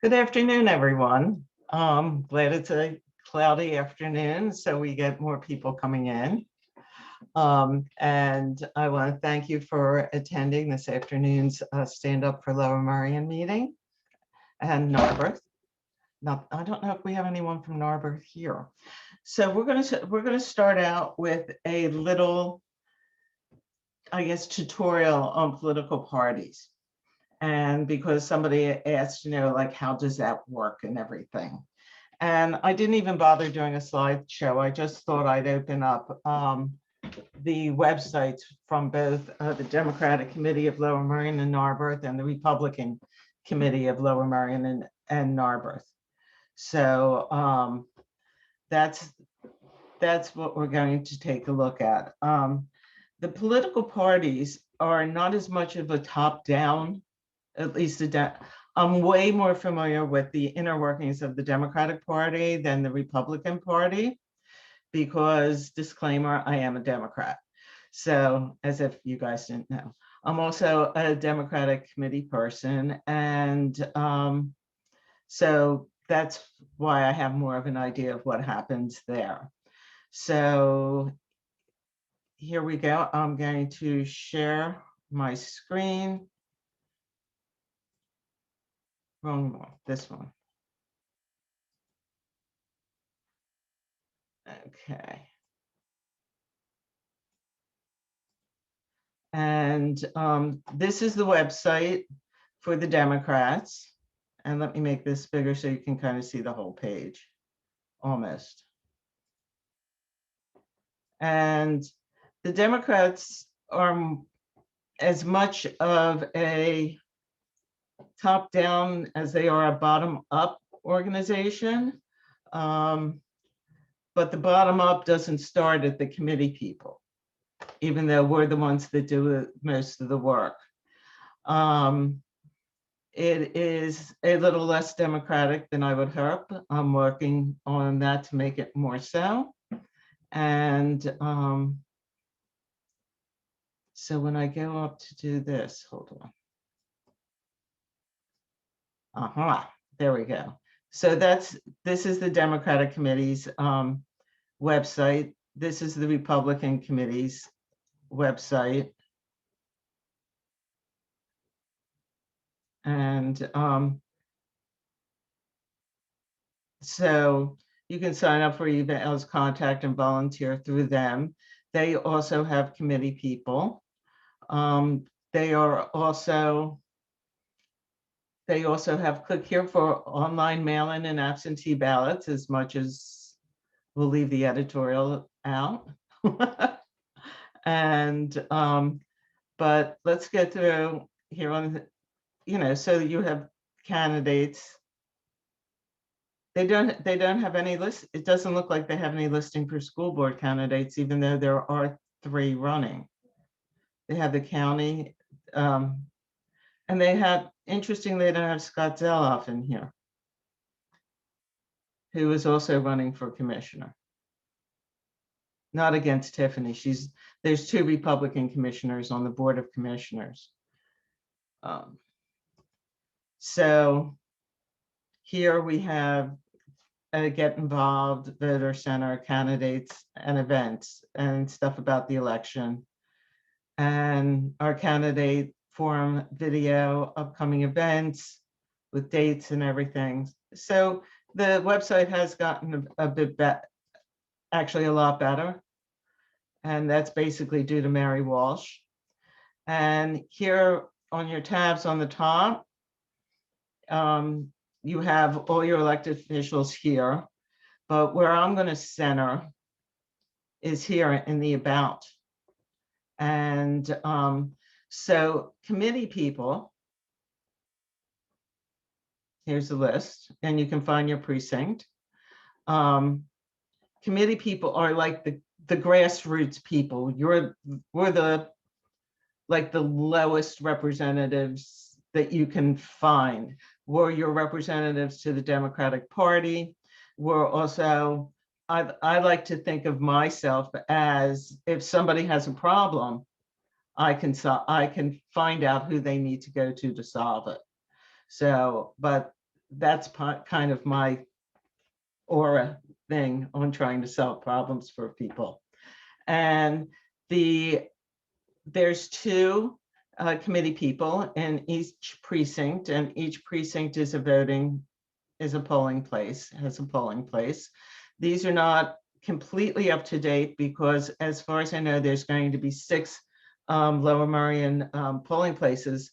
Good afternoon, everyone. Glad it's a cloudy afternoon, so we get more people coming in. And I want to thank you for attending this afternoon's Stand Up for Lower Merion meeting and Narberth. Now, I don't know if we have anyone from Narberth here. So we're going to start out with a little, I guess, tutorial on political parties. And because somebody asked, like, how does that work and everything. And I didn't even bother doing a slideshow. I just thought I'd open up the websites from both the Democratic Committee of Lower Merion and Narberth and the Republican Committee of Lower Merion and Narberth. So that's what we're going to take a look at. The political parties are not as much of a top-down, at least I'm way more familiar with the inner workings of the Democratic Party than the Republican Party, because, disclaimer, I am a Democrat. So, as if you guys didn't know. I'm also a Democratic committee person, and so that's why I have more of an idea of what happens there. So here we go. I'm going to share my screen. Wrong one, this one. Okay. And this is the website for the Democrats. And let me make this bigger so you can kind of see the whole page, almost. And the Democrats are as much of a top-down as they are a bottom-up organization. But the bottom-up doesn't start at the committee people, even though we're the ones that do most of the work. It is a little less democratic than I would hope. I'm working on that to make it more so. And so when I go up to do this, hold on. There we go. So this is the Democratic Committee's website. This is the Republican Committee's website. And so you can sign up for emails, contact, and volunteer through them. They also have committee people. They also have click here for online mail-in and absentee ballots, as much as we'll leave the editorial out. And but let's get through here on, so you have candidates. They don't have any list. It doesn't look like they have any listing for school board candidates, even though there are 3 running. They have the county, and they have, interestingly, they don't have Scott Zeloff in here, who is also running for commissioner. Not against Tiffany. There's 2 Republican commissioners on the Board of Commissioners. So here we have a Get Involved, Voter Center, candidates and events and stuff about the election. And our candidate forum video, upcoming events with dates and everything. So the website has gotten a bit better, actually a lot better. And that's basically due to Mary Walsh. And here on your tabs on the top, you have all your elected officials here, but where I'm going to center is here in the About. And so committee people, here's the list, and you can find your precinct. Committee people are like the grassroots people. We're the lowest representatives that you can find. We're your representatives to the Democratic Party. We're also, I like to think of myself as, if somebody has a problem, I can find out who they need to go to solve it. So, but that's kind of my aura thing on trying to solve problems for people. And there's two committee people in each precinct, and each precinct is a polling place, has a polling place. These are not completely up to date because, as far as I know, there's going to be 6 Lower Merion polling places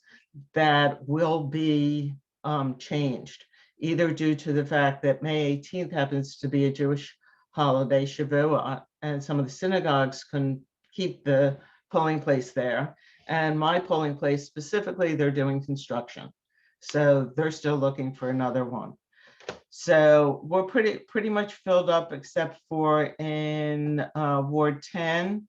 that will be changed, either due to the fact that May 18th happens to be a Jewish holiday, Shavuot, and some of the synagogues can keep the polling place there. And my polling place specifically, they're doing construction. So they're still looking for another one. So we're pretty much filled up, except for in Ward 10.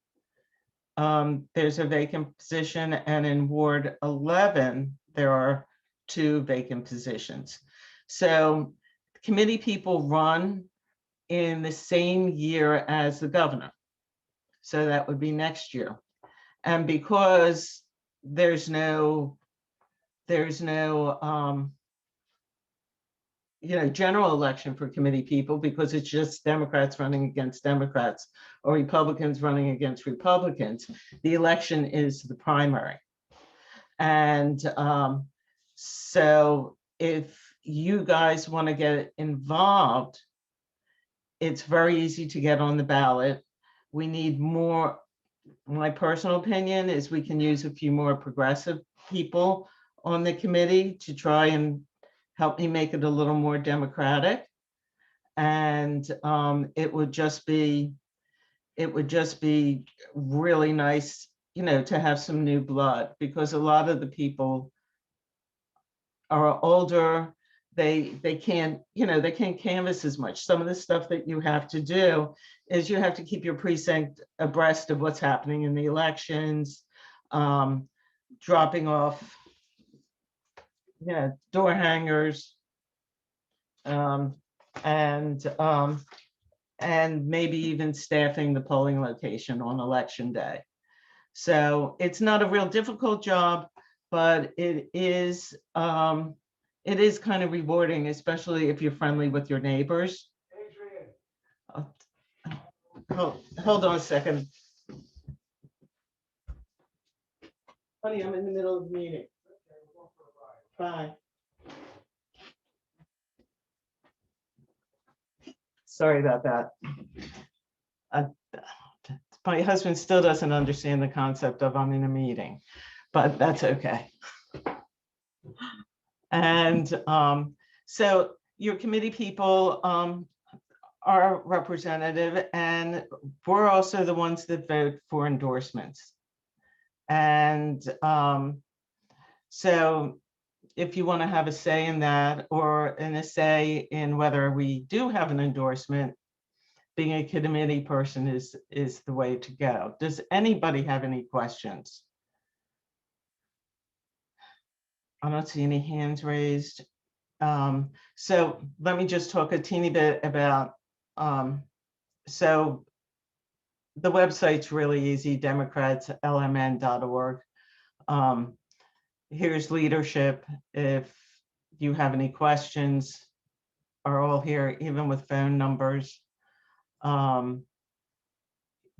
There's a vacant position, and in Ward 11, there are 2 vacant positions. So committee people run in the same year as the governor. So that would be next year. And because there's no general election for committee people, because it's just Democrats running against Democrats or Republicans running against Republicans, the election is the primary. And so if you guys want to get involved, it's very easy to get on the ballot. We need more. My personal opinion is we can use a few more progressive people on the committee to try and help me make it a little more democratic. And it would just be really nice, to have some new blood, because a lot of the people are older. They can't canvass as much. Some of the stuff that you have to do is you have to keep your precinct abreast of what's happening in the elections, dropping off door hangers, and maybe even staffing the polling location on election day. So it's not a real difficult job, but it is kind of rewarding, especially if you're friendly with your neighbors. Hold on a second. Honey, I'm in the middle of the meeting. Bye. Sorry about that. My husband still doesn't understand the concept of I'm in a meeting, but that's okay. And so your committee people are representative, and we're also the ones that vote for endorsements. And so if you want to have a say in that, or a say in whether we do have an endorsement, being a committee person is the way to go. Does anybody have any questions? I don't see any hands raised. So let me just talk a teeny bit about, so the website's really easy, democratslmn.org. Here's leadership. If you have any questions, are all here, even with phone numbers.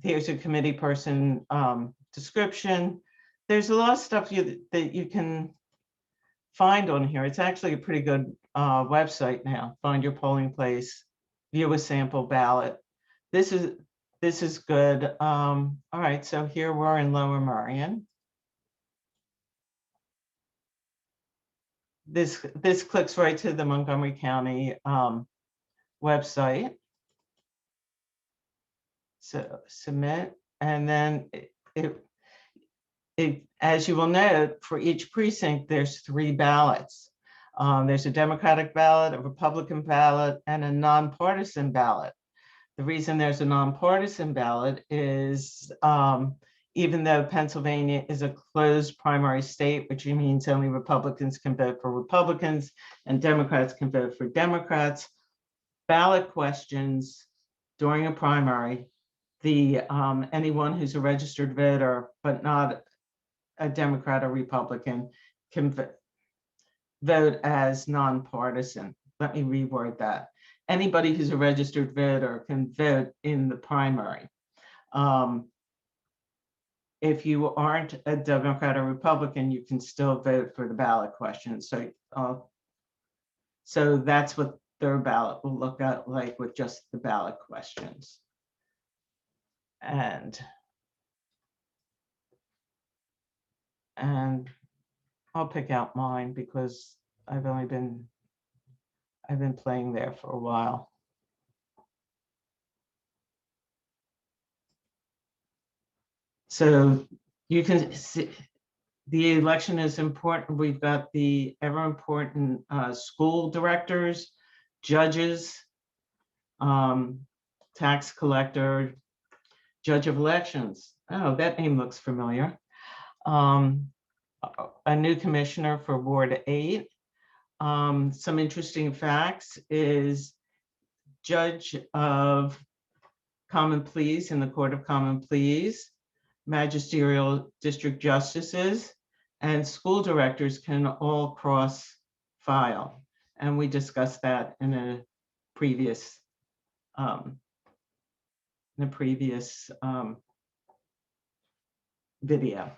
Here's a committee person description. There's a lot of stuff that you can find on here. It's actually a pretty good website now. Find your polling place, view a sample ballot. This is good. All right, so here we're in Lower Merion. This clicks right to the Montgomery County website. So submit, and then as you will note, for each precinct, there's 3 ballots. There's a Democratic ballot, a Republican ballot, and a nonpartisan ballot. The reason there's a nonpartisan ballot is even though Pennsylvania is a closed primary state, which means only Republicans can vote for Republicans and Democrats can vote for Democrats, ballot questions during a primary, anyone who's a registered voter but not a Democrat or Republican can vote as nonpartisan. Let me reword that. Anybody who's a registered voter can vote in the primary. If you aren't a Democrat or Republican, you can still vote for the ballot question. So that's what their ballot will look at like with just the ballot questions. And I'll pick out mine because I've been playing there for a while. So you can see the election is important. We've got the ever important school directors, judges, tax collector, judge of elections. Oh, that name looks familiar. A new commissioner for Ward 8. Some interesting facts is judge of common pleas in the Court of Common Pleas, magisterial district justices, and school directors can all cross file. And we discussed that in a previous video.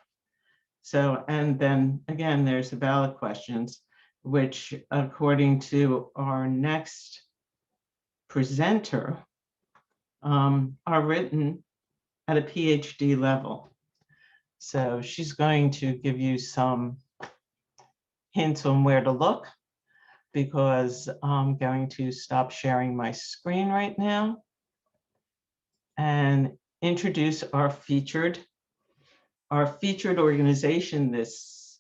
So, and then again, there's the ballot questions, which according to our next presenter, are written at a PhD level. So she's going to give you some hints on where to look, because I'm going to stop sharing my screen right now and introduce our featured organization this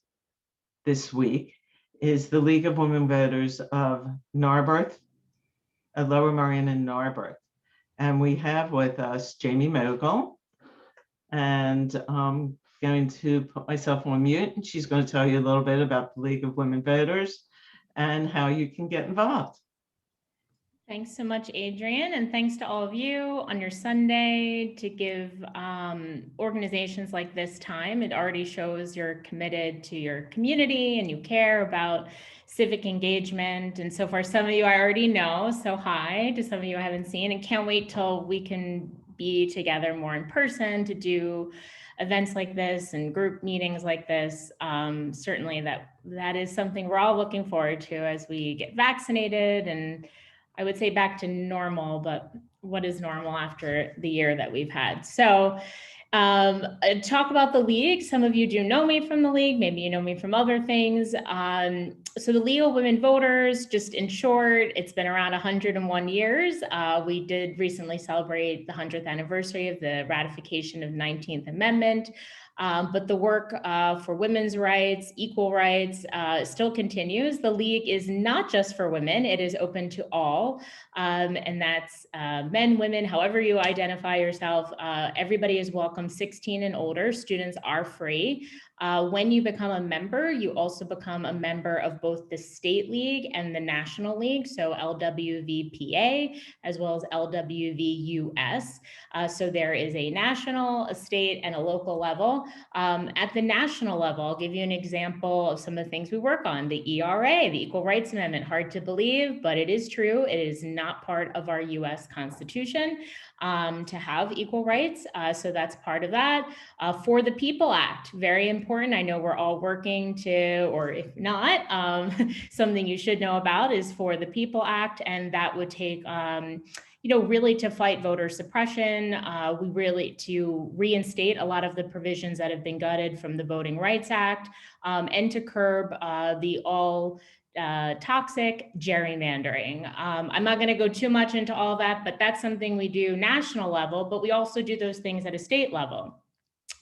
week is the League of Women Voters of Narberth, Lower Merion and Narberth. And we have with us Jamie Mogul, and I'm going to put myself on mute, and she's going to tell you a little bit about the League of Women Voters and how you can get involved. Thanks so much, Adrian, and thanks to all of you on your Sunday to give organizations like this time. It already shows you're committed to your community and you care about civic engagement. And so for some of you I already know, so hi to some of you I haven't seen, and can't wait till we can be together more in person to do events like this and group meetings like this. Certainly that is something we're all looking forward to as we get vaccinated, and I would say back to normal, but what is normal after the year that we've had? So talk about the League. Some of you do know me from the League. Maybe you know me from other things. So the League of Women Voters, just in short, it's been around 101 years. We did recently celebrate the 100th anniversary of the ratification of 19th Amendment. But the work for women's rights, equal rights still continues. The League is not just for women, it is open to all. And that's men, women, however you identify yourself, everybody is welcome, 16 and older. Students are free. When you become a member, you also become a member of both the State League and the National League, so LWVPA, as well as LWVUS. So there is a national, a state, and a local level. At the national level, I'll give you an example of some of the things we work on. The ERA, the Equal Rights Amendment, hard to believe, but it is true. It is not part of our US Constitution to have equal rights. So that's part of that. For the People Act, very important. I know we're all working to, or if not, something you should know about is For the People Act, and that would take really to fight voter suppression, to reinstate a lot of the provisions that have been gutted from the Voting Rights Act, and to curb the all toxic gerrymandering. I'm not going to go too much into all that, but that's something we do national level, but we also do those things at a state level.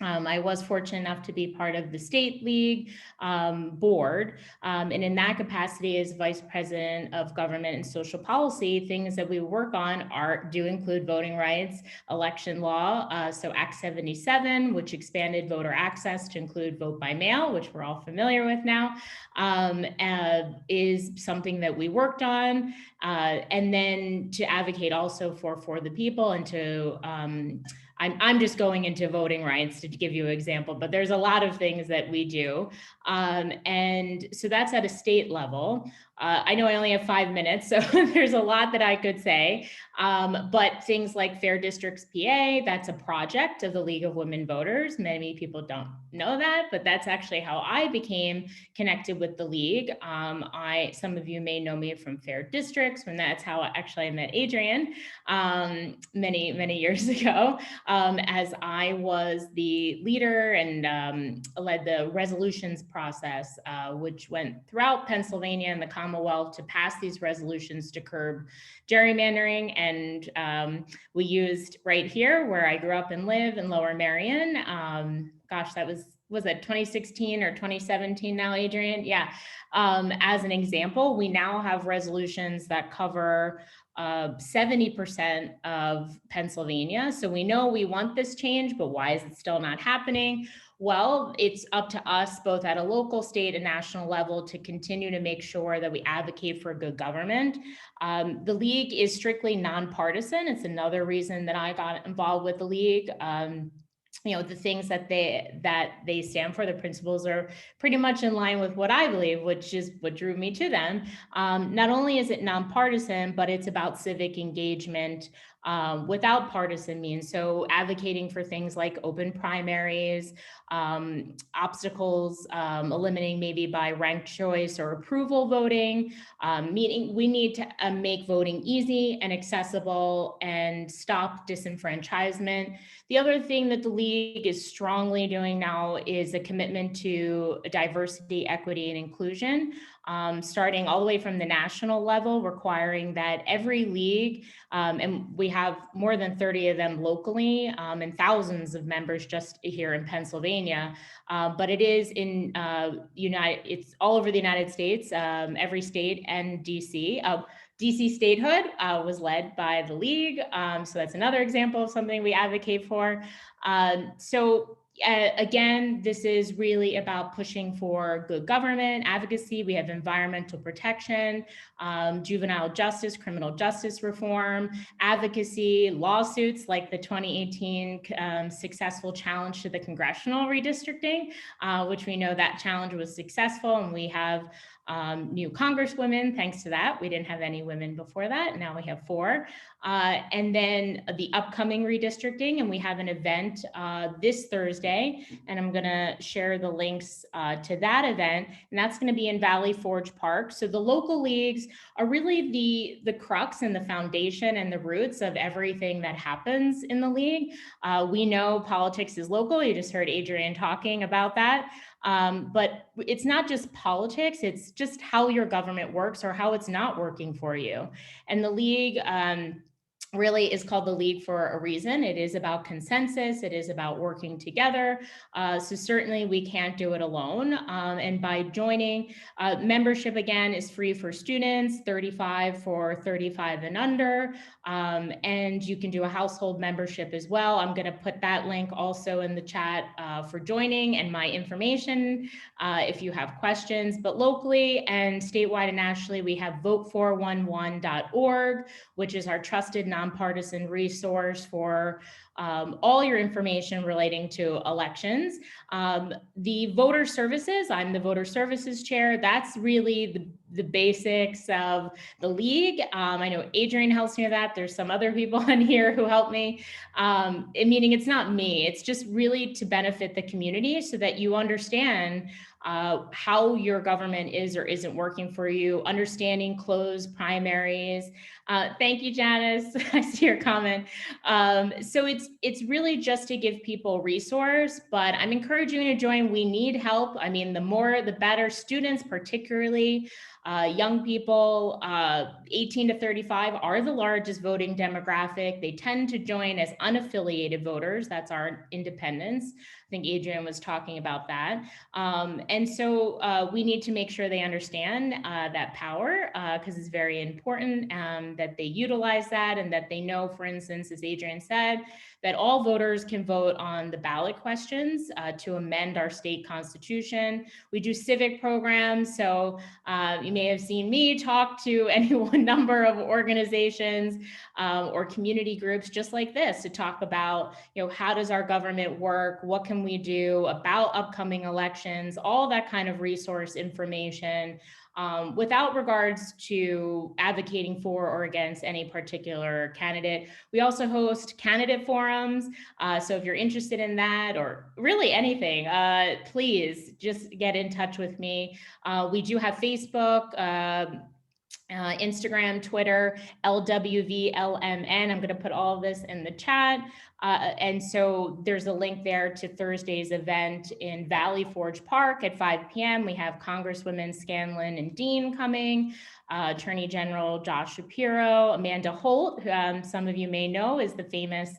I was fortunate enough to be part of the State League board. And in that capacity as Vice President of Government and Social Policy, things that we work on do include voting rights, election law. So Act 77, which expanded voter access to include vote by mail, which we're all familiar with now, is something that we worked on. And then to advocate also for the people and to I'm just going into voting rights to give you an example, but there's a lot of things that we do. And so that's at a state level. I know I only have 5 minutes, so there's a lot that I could say. But things like Fair Districts PA, that's a project of the League of Women Voters. Many people don't know that, but that's actually how I became connected with the League. Some of you may know me from Fair Districts, when that's how actually I met Adrian many years ago, as I was the leader and led the resolutions process, which went throughout Pennsylvania and the Commonwealth to pass these resolutions to curb gerrymandering. And we used right here where I grew up and live in Lower Merion. Gosh, that was it 2016 or 2017 now, Adrian? Yeah. As an example, we now have resolutions that cover 70% of Pennsylvania. So we know we want this change, but why is it still not happening? Well, it's up to us both at a local, state, and national level to continue to make sure that we advocate for good government. The League is strictly nonpartisan. It's another reason that I got involved with the League. The things that they stand for, the principles are pretty much in line with what I believe, which is what drew me to them. Not only is it nonpartisan, but it's about civic engagement without partisan means. So advocating for things like open primaries, obstacles, eliminating maybe by ranked choice or approval voting, meaning we need to make voting easy and accessible and stop disenfranchisement. The other thing that the League is strongly doing now is a commitment to diversity, equity, and inclusion, starting all the way from the national level, requiring that every league, and we have more than 30 of them locally, and thousands of members just here in Pennsylvania, but it is in it's all over the United States, every state, and DC. DC statehood was led by the League. So that's another example of something we advocate for. Again, this is really about pushing for good government, advocacy. We have environmental protection, juvenile justice, criminal justice reform, advocacy, lawsuits like the 2018 successful challenge to the congressional redistricting, which we know that challenge was successful, and we have new congresswomen. Thanks to that, we didn't have any women before that. Now we have 4. And then the upcoming redistricting, and we have an event this Thursday, and I'm going to share the links to that event, and that's going to be in Valley Forge Park. So the local leagues are really the crux and the foundation and the roots of everything that happens in the League. We know politics is local. You just heard Adrian talking about that. But it's not just politics, it's just how your government works or how it's not working for you. And the League really is called the League for a reason. It is about consensus. It is about working together. So certainly we can't do it alone. And by joining, membership again is free for students, 35 for 35 and under. And you can do a household membership as well. I'm going to put that link also in the chat for joining and my information if you have questions. But locally and statewide and nationally, we have vote411.org, which is our trusted nonpartisan resource for all your information relating to elections. The voter services, I'm the voter services chair. That's really the basics of the League. I know Adrian helps me with that. There's some other people on here who help me. Meaning it's not me, it's just really to benefit the community so that you understand how your government is or isn't working for you, understanding closed primaries. Thank you, Janice. I see your comment. So it's really just to give people resource, but I'm encouraging you to join. We need help. I mean, the more, the better. Students, particularly young people, 18 to 35 are the largest voting demographic. They tend to join as unaffiliated voters. That's our independents. I think Adrian was talking about that. And And so we need to make sure they understand that power, because it's very important that they utilize that, and that they know, for instance, as Adrian said, that all voters can vote on the ballot questions to amend our state constitution. We do civic programs, so you may have seen me talk to any one number of organizations or community groups just like this to talk about, how does our government work? What can we do about upcoming elections? All that kind of resource information, without regards to advocating for or against any particular candidate. We also host candidate forums. So if you're interested in that, or really anything, please just get in touch with me. We do have Facebook, Instagram, Twitter, LWVLMN. I'm going to put all of this in the chat. And so there's a link there to Thursday's event in Valley Forge Park at 5 p.m. We have Congresswomen Scanlon and Dean coming, Attorney General Josh Shapiro, Amanda Holt, who some of you may know is the famous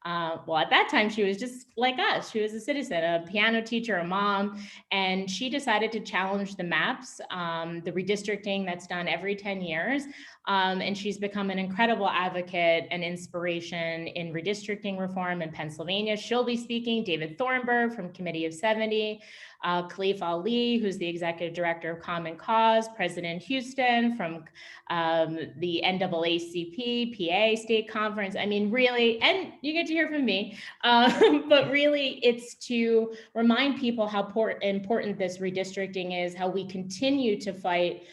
well, at that time, she was just like us. She was a citizen, a piano teacher, a mom, and she decided to challenge the maps, the redistricting that's done every 10 years. And she's become an incredible advocate and inspiration in redistricting reform in Pennsylvania. She'll be speaking. David Thornburg from Committee of 70, Khalif Ali, who's the executive director of Common Cause, President Houston from the NAACP, PA State Conference. I mean, really, and you get to hear from me, but really it's to remind people how important this redistricting is, how we continue to fight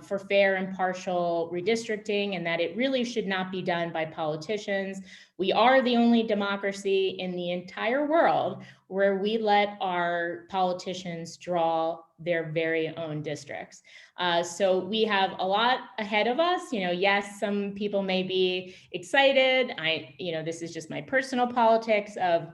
for fair and partial redistricting, and that it really should not be done by politicians. We are the only democracy in the entire world where we let our politicians draw their very own districts. So we have a lot ahead of us. Yes, some people may be excited. This is just my personal politics of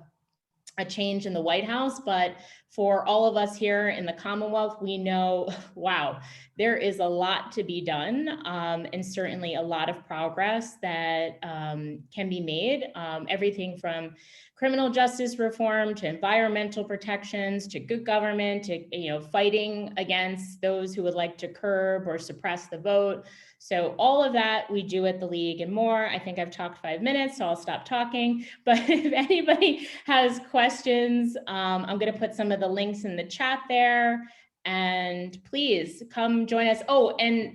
a change in the White House, but for all of us here in the Commonwealth, we know, wow, there is a lot to be done, and certainly a lot of progress that can be made. Everything from criminal justice reform to environmental protections to good government to fighting against those who would like to curb or suppress the vote. So all of that we do at the League and more. I think I've talked 5 minutes, so I'll stop talking. But if anybody has questions, I'm going to put some of the links in the chat there. And please come join us. Oh, and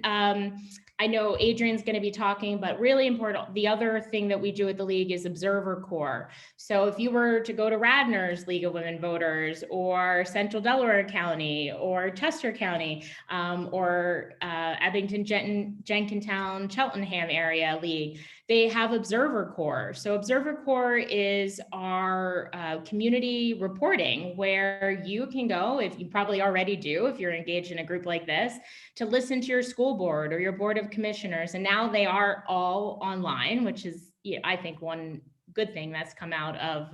I know Adrian's going to be talking, but really important, the other thing that we do at the League is Observer Corps. So if you were to go to Radnor's League of Women Voters, or Central Delaware County, or Chester County, or Abington, Jenkintown, Cheltenham area League, they have Observer Corps. So Observer Corps is our community reporting, where you can go, if you probably already do, if you're engaged in a group like this, to listen to your school board or your board of commissioners. And now they are all online, which is, I think, one good thing that's come out of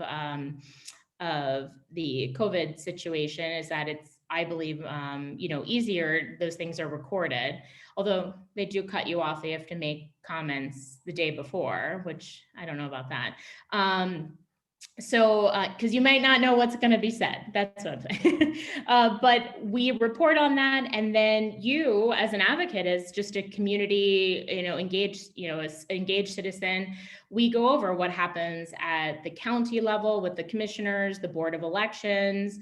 the COVID situation is that it's, I believe, easier. Those things are recorded, although they do cut you off. They have to make comments the day before, which I don't know about that. So, because you might not know what's going to be said. That's what I'm saying. But we report on that, and then you, as an advocate, as just a community, engaged citizen, we go over what happens at the county level with the commissioners, the board of elections,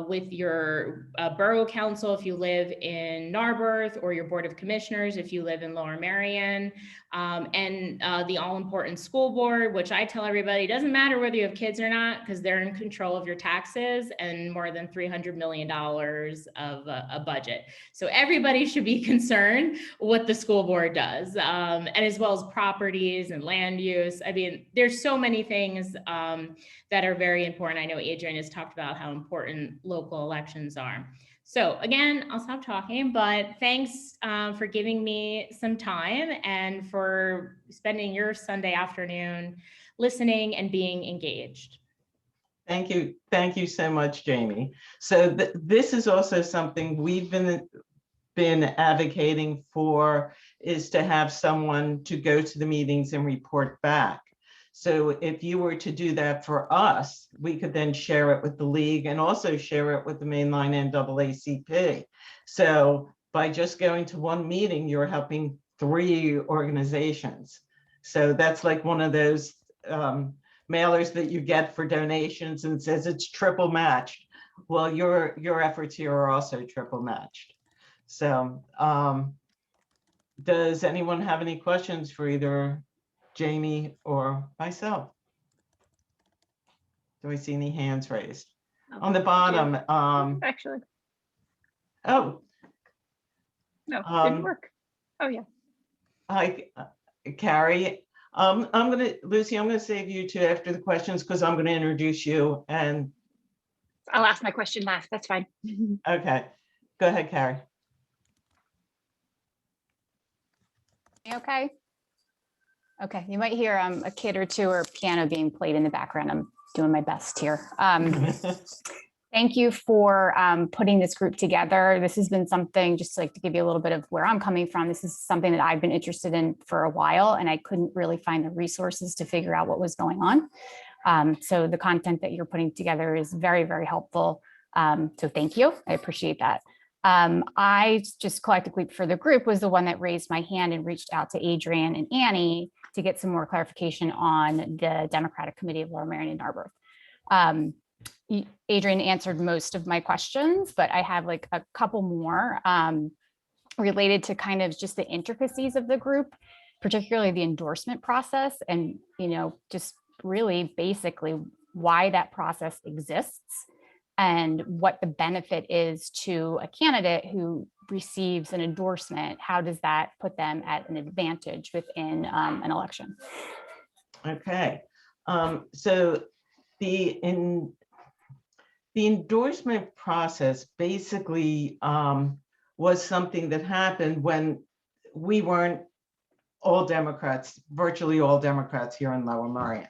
with your borough council if you live in Narberth, or your board of commissioners if you live in Lower Merion, and the all-important school board, which I tell everybody doesn't matter whether you have kids or not, because they're in control of your taxes and more than $300 million of a budget. So everybody should be concerned what the school board does, and as well as properties and land use. I mean, there's so many things that are very important. I know Adrian has talked about how important local elections are. So again, I'll stop talking, but thanks for giving me some time and for spending your Sunday afternoon listening and being engaged. Thank you. Thank you so much, Jamie. So this is also something we've been advocating for, is to have someone to go to the meetings and report back. So if you were to do that for us, we could then share it with the league and also share it with the mainline NAACP. So by just going to one meeting, you're helping 3 organizations. So that's like one of those mailers that you get for donations and says it's triple matched. Well, your efforts here are also triple matched. So does anyone have any questions for either Jamie or myself? Do I see any hands raised? On the bottom, Actually, oh, no, didn't work. Oh, yeah. hi, Carrie. Lucy, I'm gonna save you to after the questions because I'm gonna introduce you and. I'll ask my question last. That's fine. Okay, go ahead, Carrie. Okay. Okay, you might hear a kid or two or piano being played in the background. I'm doing my best here. Thank you for putting this group together. This has been something, just like to give you a little bit of where I'm coming from. This is something that I've been interested in for a while, and I couldn't really find the resources to figure out what was going on. So the content that you're putting together is very, very helpful. So thank you. I appreciate that. I just collectively for the group was the one that raised my hand and reached out to Adrian and Annie to get some more clarification on the Democratic Committee of Lower Merion and Narberth. Adrian answered most of my questions, but I have like a couple more related to kind of just the intricacies of the group, particularly the endorsement process and, just really basically why that process exists and what the benefit is to a candidate who receives an endorsement. How does that put them at an advantage within an election? Okay, so the endorsement process basically was something that happened when we weren't all Democrats, virtually all Democrats here in Lower Merion.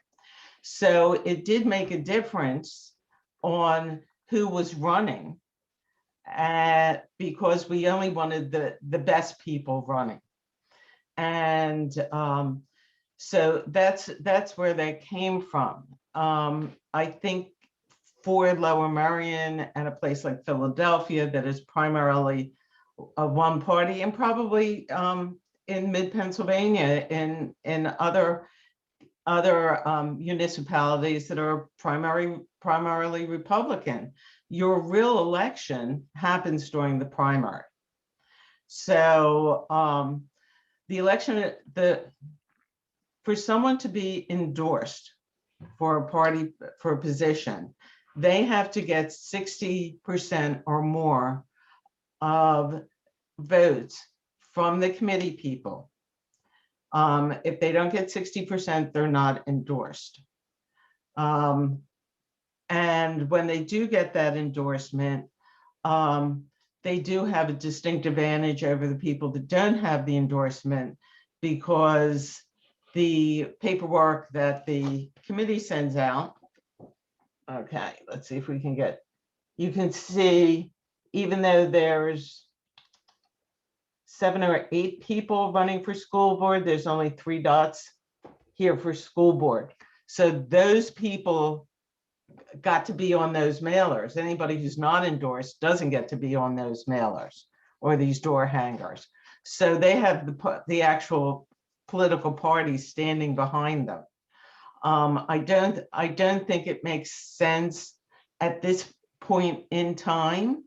So it did make a difference on who was running because we only wanted the best people running. And so that's where that came from. I think for Lower Merion and a place like Philadelphia that is primarily a one party, and probably in mid-Pennsylvania, in other municipalities that are primarily Republican, your real election happens during the primary. So the election, for someone to be endorsed for a party, for a position, they have to get 60% or more of votes from the committee people. If they don't get 60%, they're not endorsed. And when they do get that endorsement, they do have a distinct advantage over the people that don't have the endorsement, because the paperwork that the committee sends out, okay, let's see if we can get, you can see, even though there's 7 or 8 people running for school board, there's only 3 dots here for school board. So those people got to be on those mailers. Anybody who's not endorsed doesn't get to be on those mailers or these door hangers. So they have the actual political parties standing behind them. I don't think it makes sense at this point in time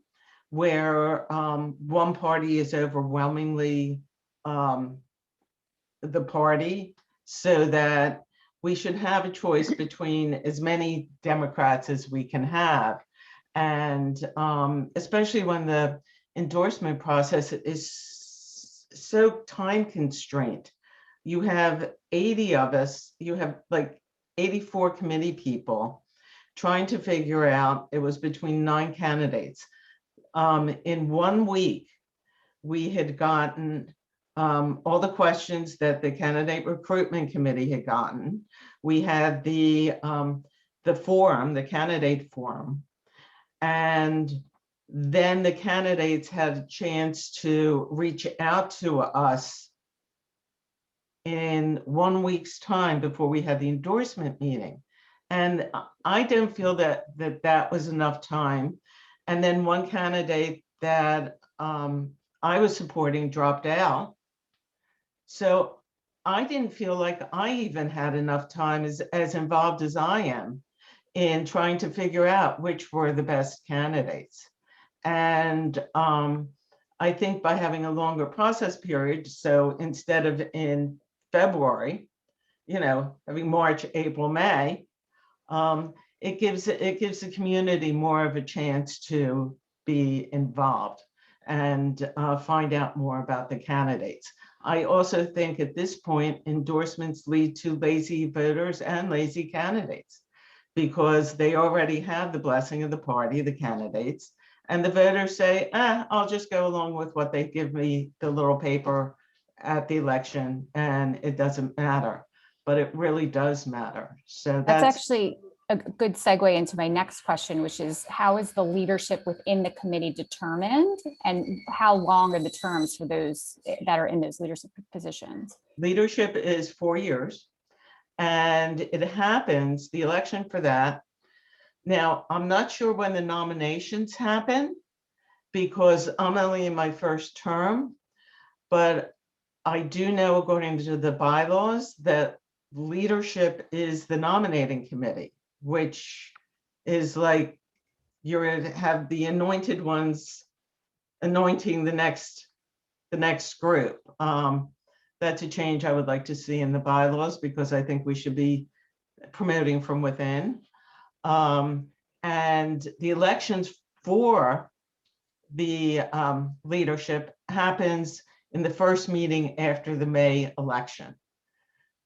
where one party is overwhelmingly the party, so that we should have a choice between as many Democrats as we can have. And especially when the endorsement process is so time constrained. You have 80 of us, you have like 84 committee people trying to figure out, it was between 9 candidates. In 1 week, we had gotten all the questions that the candidate recruitment committee had gotten. We had the forum, the candidate forum, and then the candidates had a chance to reach out to us in 1 week's time before we had the endorsement meeting. And I don't feel that that was enough time. And then one candidate that I was supporting dropped out. So I didn't feel like I even had enough time, as involved as I am, in trying to figure out which were the best candidates. And I think by having a longer process period, so instead of in February, having March, April, May, it gives the community more of a chance to be involved and find out more about the candidates. I also think at this point, endorsements lead to lazy voters and lazy candidates, because they already have the blessing of the party, the candidates, and the voters say, I'll just go along with what they give me, the little paper at the election, and it doesn't matter. But it really does matter. So That's actually a good segue into my next question, which is, how is the leadership within the committee determined, and how long are the terms for those that are in those leadership positions? Leadership is 4 years, and it happens, the election for that. Now, I'm not sure when the nominations happen, because I'm only in my first term, but I do know, according to the bylaws, that leadership is the nominating committee, which is like you have the anointed ones anointing the next group. That's a change I would like to see in the bylaws, because I think we should be promoting from within. And the elections for the leadership happens in the first meeting after the May election.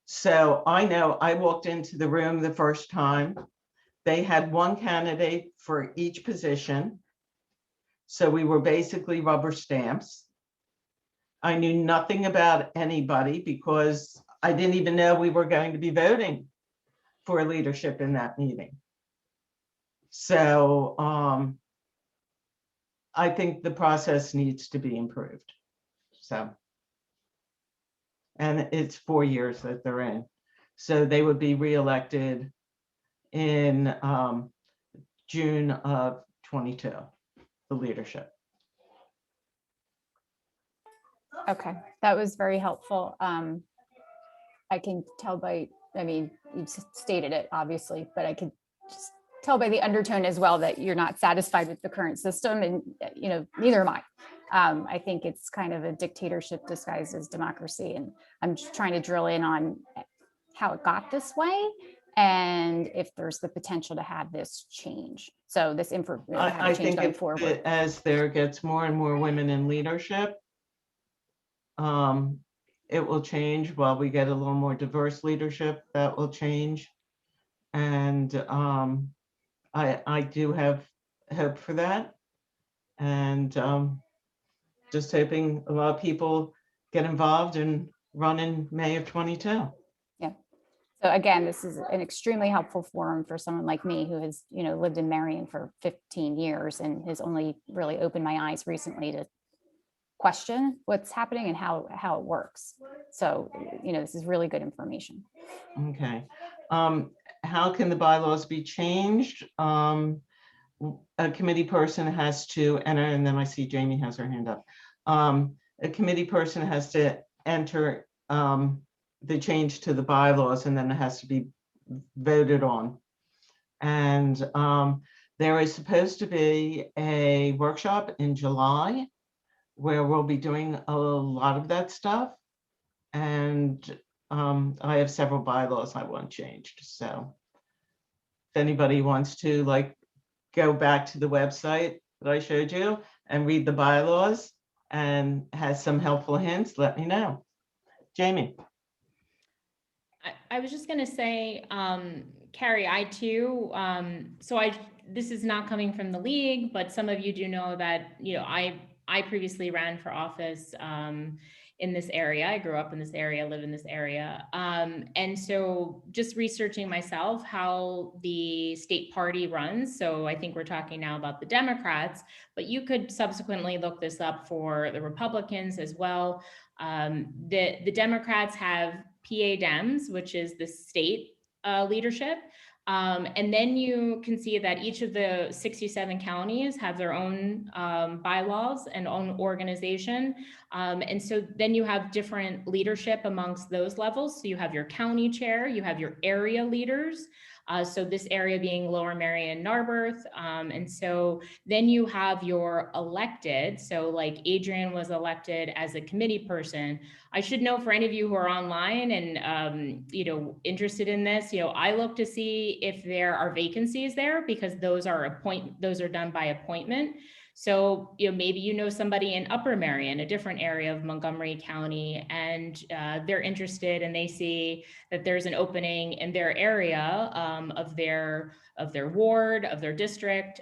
So I know I walked into the room the first time. They had one candidate for each position. So we were basically rubber stamps. I knew nothing about anybody, because I didn't even know we were going to be voting for leadership in that meeting. So I think the process needs to be improved. So, and it's 4 years that they're in. So they would be reelected in June of 22, the leadership. Okay, that was very helpful. I can tell by, I mean, you've stated it obviously, but I could just tell by the undertone as well that you're not satisfied with the current system, and neither am I. I think it's kind of a dictatorship disguised as democracy, and I'm just trying to drill in on how it got this way and if there's the potential to have this change. So this I think as there gets more and more women in leadership, it will change. While we get a little more diverse leadership, that will change. And I do have hope for that. And just hoping a lot of people get involved and run in May of 22. Yeah. So again, this is an extremely helpful forum for someone like me who has, lived in Merion for 15 years and has only really opened my eyes recently to question what's happening and how it works. So, this is really good information. Okay. How can the bylaws be changed? A committee person has to enter, and then I see Jamie has her hand up. A committee person has to enter the change to the bylaws, and then it has to be voted on. And there is supposed to be a workshop in July where we'll be doing a lot of that stuff. And I have several bylaws I want changed. So if anybody wants to go back to the website that I showed you and read the bylaws and has some helpful hints, let me know. Jamie. I was just going to say, Carrie, I too, this is not coming from the league, but some of you do know that, I previously ran for office in this area. I grew up in this area, live in this area. And so just researching myself how the state party runs. So I think we're talking now about the Democrats, but you could subsequently look this up for the Republicans as well. The Democrats have PA Dems, which is the state leadership. And then you can see that each of the 67 counties have their own bylaws and own organization. And so then you have different leadership amongst those levels. So you have your county chair, you have your area leaders. So this area being Lower Merion, Narberth. And so then you have your elected. So like Adrian was elected as a committee person. I should know for any of you who are online and interested in this, I look to see if there are vacancies there, because those are done by appointment. So, maybe somebody in Upper Merion, a different area of Montgomery County, and they're interested and they see that there's an opening in their area of their ward, of their district.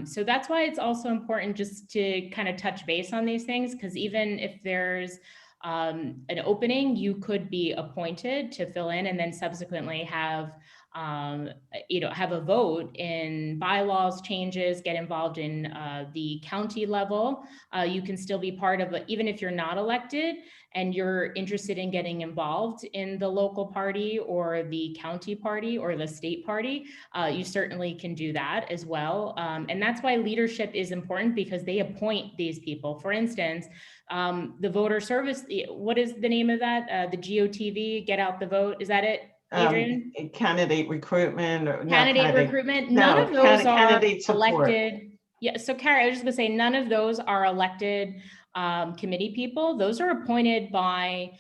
So that's why it's also important just to kind of touch base on these things, because even if there's an opening, you could be appointed to fill in and then subsequently have a vote in bylaws changes, get involved in the county level. You can still be part of it, even if you're not elected and you're interested in getting involved in the local party or the county party or the state party, you certainly can do that as well. And that's why leadership is important, because they appoint these people. For instance, the voter service, what is the name of that? The GOTV, Get Out the Vote, is that it? Adrian? Candidate recruitment or candidate recruitment. None of those are elected. Yeah. So Carrie, I was just gonna say, none of those are elected committee people. Those are appointed by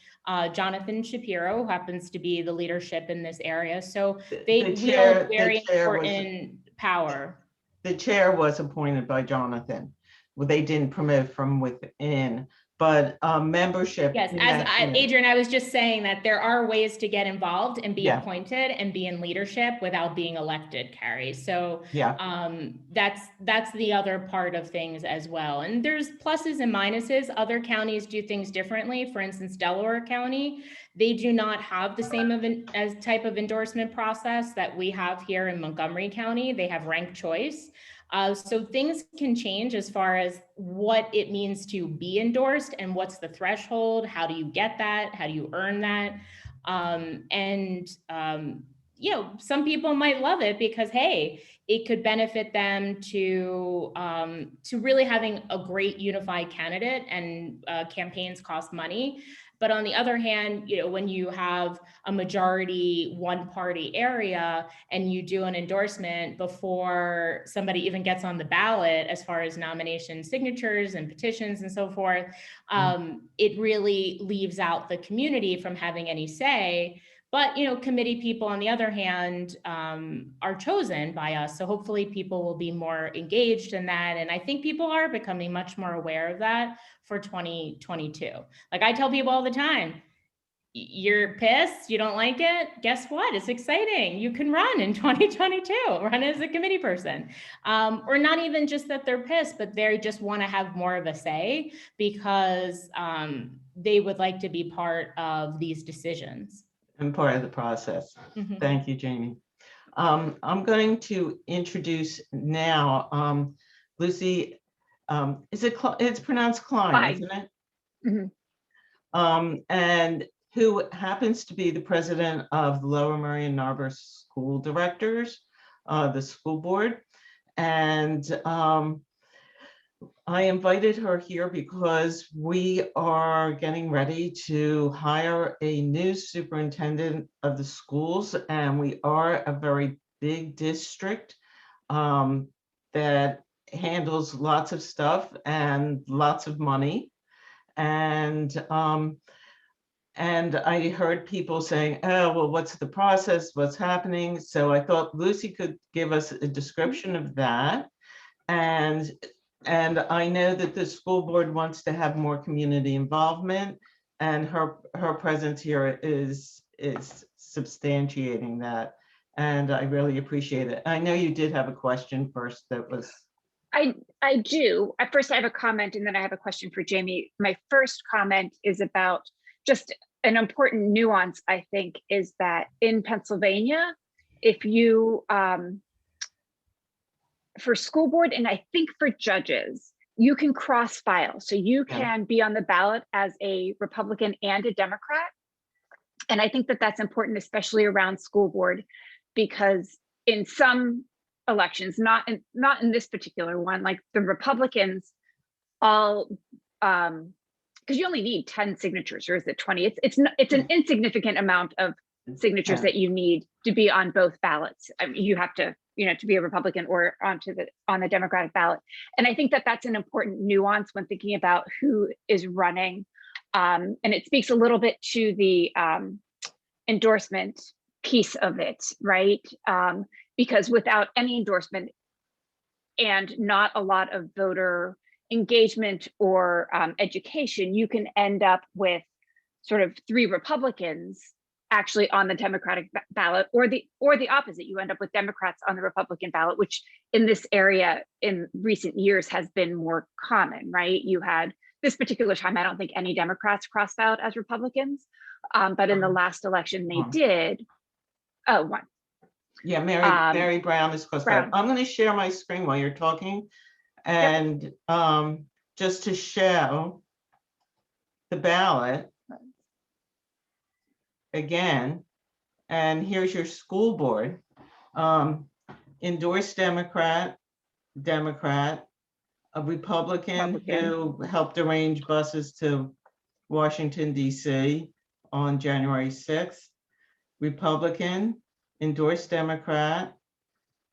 Jonathan Shapiro, who happens to be the leadership in this area. So they wield very important power. The chair was appointed by Jonathan. Well, they didn't promote from within. But membership. Yes, Adrian, I was just saying that there are ways to get involved and be appointed and be in leadership without being elected, Carrie. So that's the other part of things as well. And there's pluses and minuses. Other counties do things differently. For instance, Delaware County, they do not have the same type of endorsement process that we have here in Montgomery County. They have ranked choice. So things can change as far as what it means to be endorsed and what's the threshold, how do you get that, how do you earn that? Some people might love it because, hey, it could benefit them to really having a great unified candidate, and campaigns cost money. But on the other hand, when you have a majority one party area and you do an endorsement before somebody even gets on the ballot, as far as nomination signatures and petitions and so forth, it really leaves out the community from having any say. But, committee people, on the other hand, are chosen by us. So hopefully people will be more engaged in that. And I think people are becoming much more aware of that for 2022. Like I tell people all the time, you're pissed, you don't like it, guess what? It's exciting. You can run in 2022, run as a committee person. Or not even just that they're pissed, but they just want to have more of a say because they would like to be part of these decisions. And part of the process. Mm-hmm. Thank you, Jamie. I'm going to introduce now Lucy. It's pronounced Klain, isn't it? Mm-hmm. And who happens to be the president of the Lower Merion Narberth School Directors, the school board. And I invited her here because we are getting ready to hire a new superintendent of the schools, and we are a very big district that handles lots of stuff and lots of money. And I heard people saying, oh, well, what's the process? What's happening? So I thought Lucy could give us a description of that. And I know that the school board wants to have more community involvement, and her presence here is substantiating that. And I really appreciate it. I know you did have a question first that was. I do. At first, I have a comment and then I have a question for Jamie. My first comment is about just an important nuance, I think, is that in Pennsylvania, if you, for school board and I think for judges, you can cross file. So you can be on the ballot as a Republican and a Democrat. And I think that that's important, especially around school board, because in some elections, not in this particular one, like the Republicans all, because you only need 10 signatures, or is it 20? It's an insignificant amount of signatures that you need to be on both ballots. I mean, you have to, to be a Republican or on the Democratic ballot. And I think that that's an important nuance when thinking about who is running. And it speaks a little bit to the endorsement piece of it, right? Because without any endorsement and not a lot of voter engagement or education, you can end up with sort of 3 Republicans actually on the Democratic ballot, or the opposite. You end up with Democrats on the Republican ballot, which in this area in recent years has been more common, right? You had this particular time, I don't think any Democrats crossed out as Republicans, but in the last election they did. Oh, one. Yeah, Mary Brown is crossed out. I'm going to share my screen while you're talking, and just to show the ballot again. And here's your school board. Endorsed Democrat, a Republican who helped arrange buses to Washington, D.C. on January 6th. Republican, endorsed Democrat.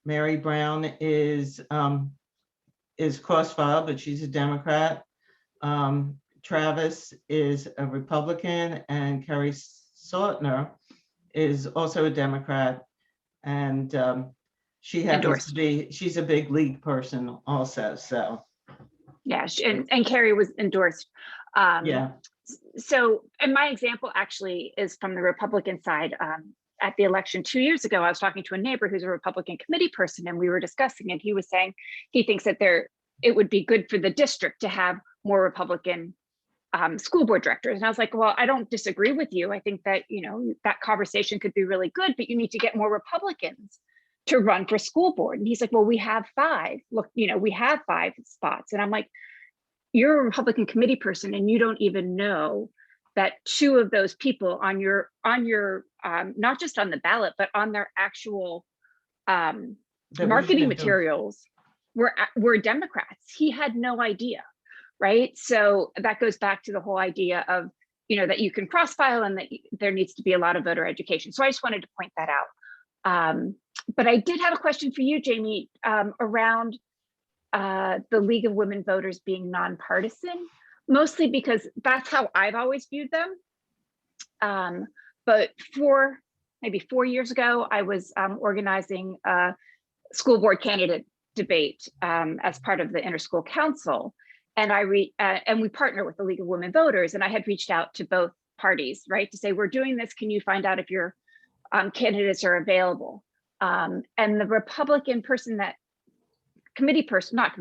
Mary Brown is cross-filed, but she's a Democrat. Travis is a Republican, and Kerry Sautner is also a Democrat. And she happens to be, she's a big league person also, so. Yeah, and Kerry was endorsed. So, and my example actually is from the Republican side. At the election 2 years ago, I was talking to a neighbor who's a Republican committee person, and we were discussing, and he was saying he thinks that it would be good for the district to have more Republican school board directors. And I was like, well, I don't disagree with you. I think that, that conversation could be really good, but you need to get more Republicans to run for school board. And he's like, well, we have 5. Look, we have 5 spots. And I'm like, you're a Republican committee person, and you don't even know that 2 of those people on your not just on the ballot, but on their actual marketing materials were Democrats. He had no idea, right? So that goes back to the whole idea of, that you can cross-file and that there needs to be a lot of voter education. So I just wanted to point that out. But I did have a question for you, Jamie, around the League of Women Voters being nonpartisan, mostly because that's how I've always viewed them. But maybe 4 years ago, I was organizing a school board candidate debate as part of the Interschool Council. And and we partner with the League of Women Voters. And I had reached out to both parties, right, to say, we're doing this. Can you find out if your candidates are available? And the Republican person committee person that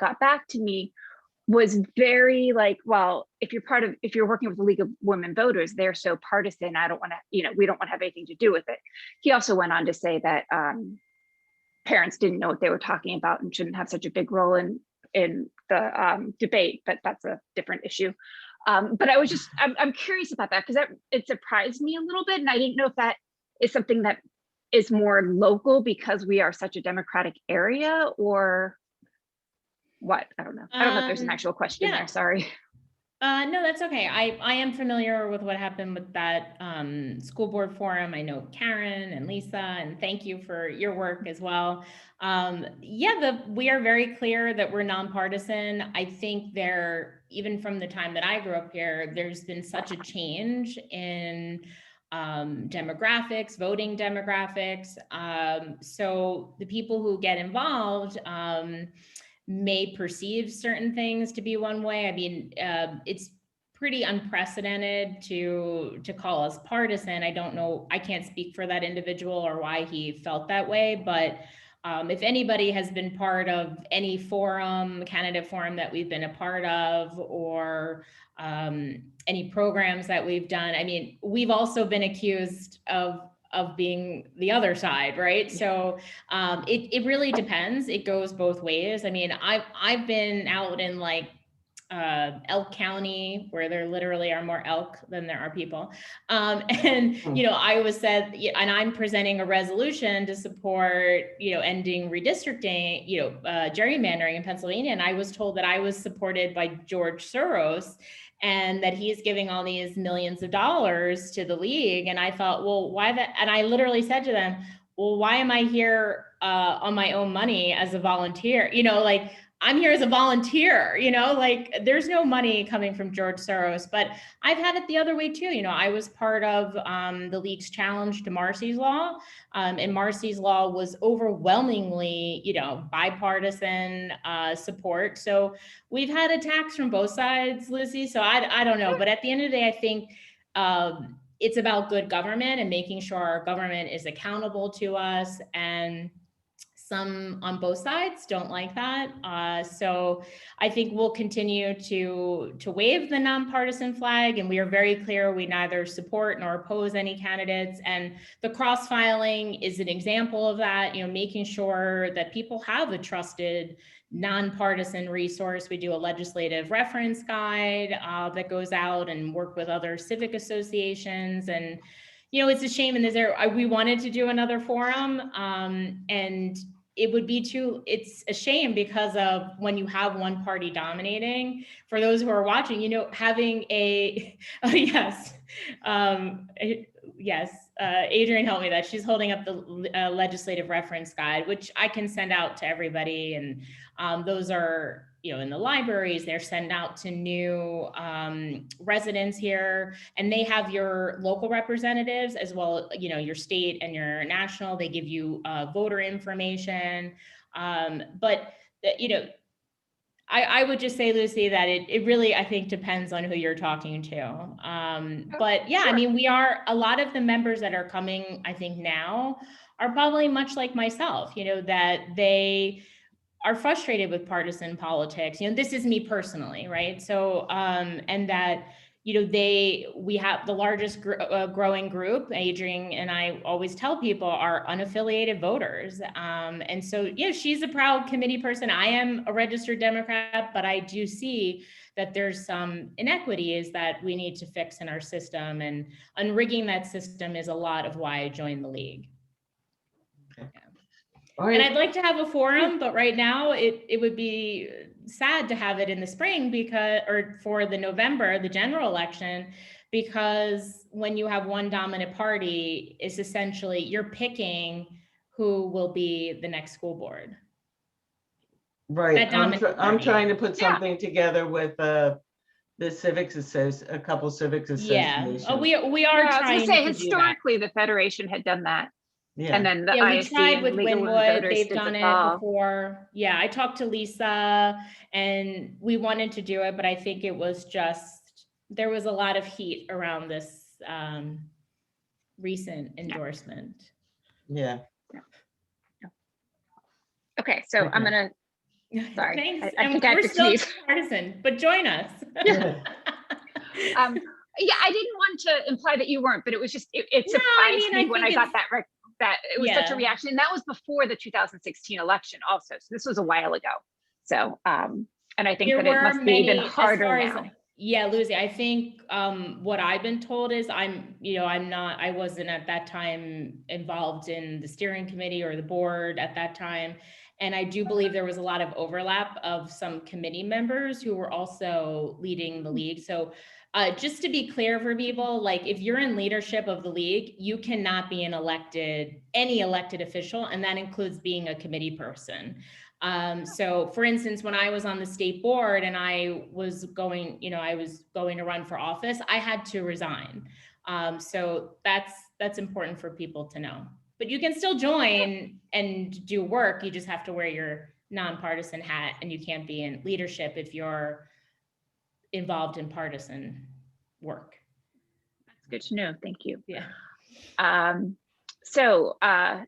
got back to me was very like, well, if you're working with the League of Women Voters, they're so partisan. I don't want to, we don't want to have anything to do with it. He also went on to say that parents didn't know what they were talking about and shouldn't have such a big role in the debate, but that's a different issue. But I'm curious about that, because it surprised me a little bit. And I didn't know if that is something that is more local because we are such a Democratic area, or what? I don't know. I don't know if there's an actual question there. Sorry. No, that's okay. I am familiar with what happened with that school board forum. I know Karen and Lisa, and thank you for your work as well. We are very clear that we're nonpartisan. I think even from the time that I grew up here, there's been such a change in demographics, voting demographics. So the people who get involved may perceive certain things to be one way. I mean, it's pretty unprecedented to call us partisan. I don't know, I can't speak for that individual or why he felt that way, but If anybody has been part of any forum, candidate forum that we've been a part of, or any programs that we've done, I mean, we've also been accused of being the other side, right? So it really depends. It goes both ways. I mean, I've been out in like Elk County, where there literally are more elk than there are people. And, you know, I was said, and I'm presenting a resolution to support, you know, ending redistricting, you know, gerrymandering in Pennsylvania. And I was told that I was supported by George Soros and that he's giving all these millions of dollars to the league. And I thought, well, why that? And I literally said to them, well, why am I here on my own money as a volunteer? You know, like, I'm here as a volunteer, you know, like there's no money coming from George Soros, but I've had it the other way too. You know, I was part of the league's challenge to Marcy's Law, and Marcy's Law was overwhelmingly, you know, bipartisan support. So we've had attacks from both sides, Lucy. So I don't know, but at the end of the day, I think it's about good government and making sure our government is accountable to us, and some on both sides don't like that. So I think we'll continue to wave the nonpartisan flag, and we are very clear we neither support nor oppose any candidates. And the cross-filing is an example of that, you know, making sure that people have a trusted nonpartisan resource. We do a legislative reference guide that goes out and work with other civic associations. And, you know, it's a shame in this area. We wanted to do another forum, and it would be it's a shame because of when you have one party dominating. For those who are watching, you know, having a, yes, Adrian helped me that she's holding up the legislative reference guide, which I can send out to everybody. And those are, you know, in the libraries, they're sent out to new residents here, and they have your local representatives as well, you know, your state and your national. They give you voter information. But, you know, I would just say, Lucy, that it really, I think, depends on who you're talking to. But yeah, I mean, a lot of the members that are coming, I think now, are probably much like myself, you know, that they are frustrated with partisan politics. You know, this is me personally, right? So, and that, you know, we have the largest growing group. Adrian and I always tell people are unaffiliated voters. And so, yeah, she's a proud committee person. I am a registered Democrat, but I do see that there's some inequities that we need to fix in our system, and unrigging that system is a lot of why I joined the league. Right. And I'd like to have a forum, but right now it would be sad to have it in the spring or for the November, the general election, because when you have one dominant party, it's essentially you're picking who will be the next school board. Right. I'm trying to put something together with the civics a couple civics associations. Yeah, we are trying to say historically the Federation had done that. Yeah. And then the we tried with Wynwood. They've done it before. Yeah, I talked to Lisa and we wanted to do it, but I think it was just, there was a lot of heat around this recent endorsement. Yeah. Okay, so I'm gonna, sorry. Thanks. I think we're still partisan, but join us. Yeah, I didn't want to imply that you weren't, but it was just, it surprised me when I got that it was such a reaction. And that was before the 2016 election also. So this was a while ago. So, and I think that it must be even harder now. Yeah, Lucy, I think what I've been told is I wasn't at that time involved in the steering committee or the board at that time. And I do believe there was a lot of overlap of some committee members who were also leading the league. So just to be clear for people, like if you're in leadership of the league, you cannot be any elected official, and that includes being a committee person. So for instance, when I was on the state board and I was going to run for office, I had to resign. So that's important for people to know. But you can still join and do work. You just have to wear your nonpartisan hat, and you can't be in leadership if you're involved in partisan work. That's good to know. Thank you. Yeah. So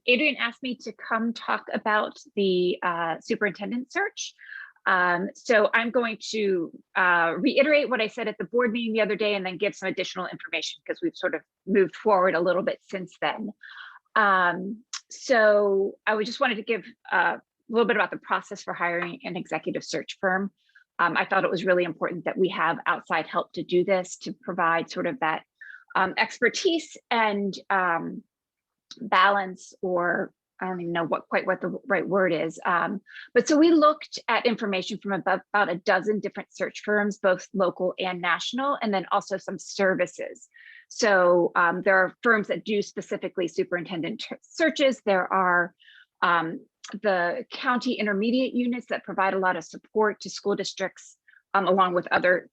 Adrian asked me to come talk about the superintendent search. So I'm going to reiterate what I said at the board meeting the other day and then give some additional information because we've sort of moved forward a little bit since then. So I just wanted to give a little bit about the process for hiring an executive search firm. I thought it was really important that we have outside help to do this, to provide sort of that expertise and balance, or I don't even know quite what the right word is. But so we looked at information from about a dozen different search firms, both local and national, and then also some services. So there are firms that do specifically superintendent searches. There are the county intermediate units that provide a lot of support to school districts, along with other,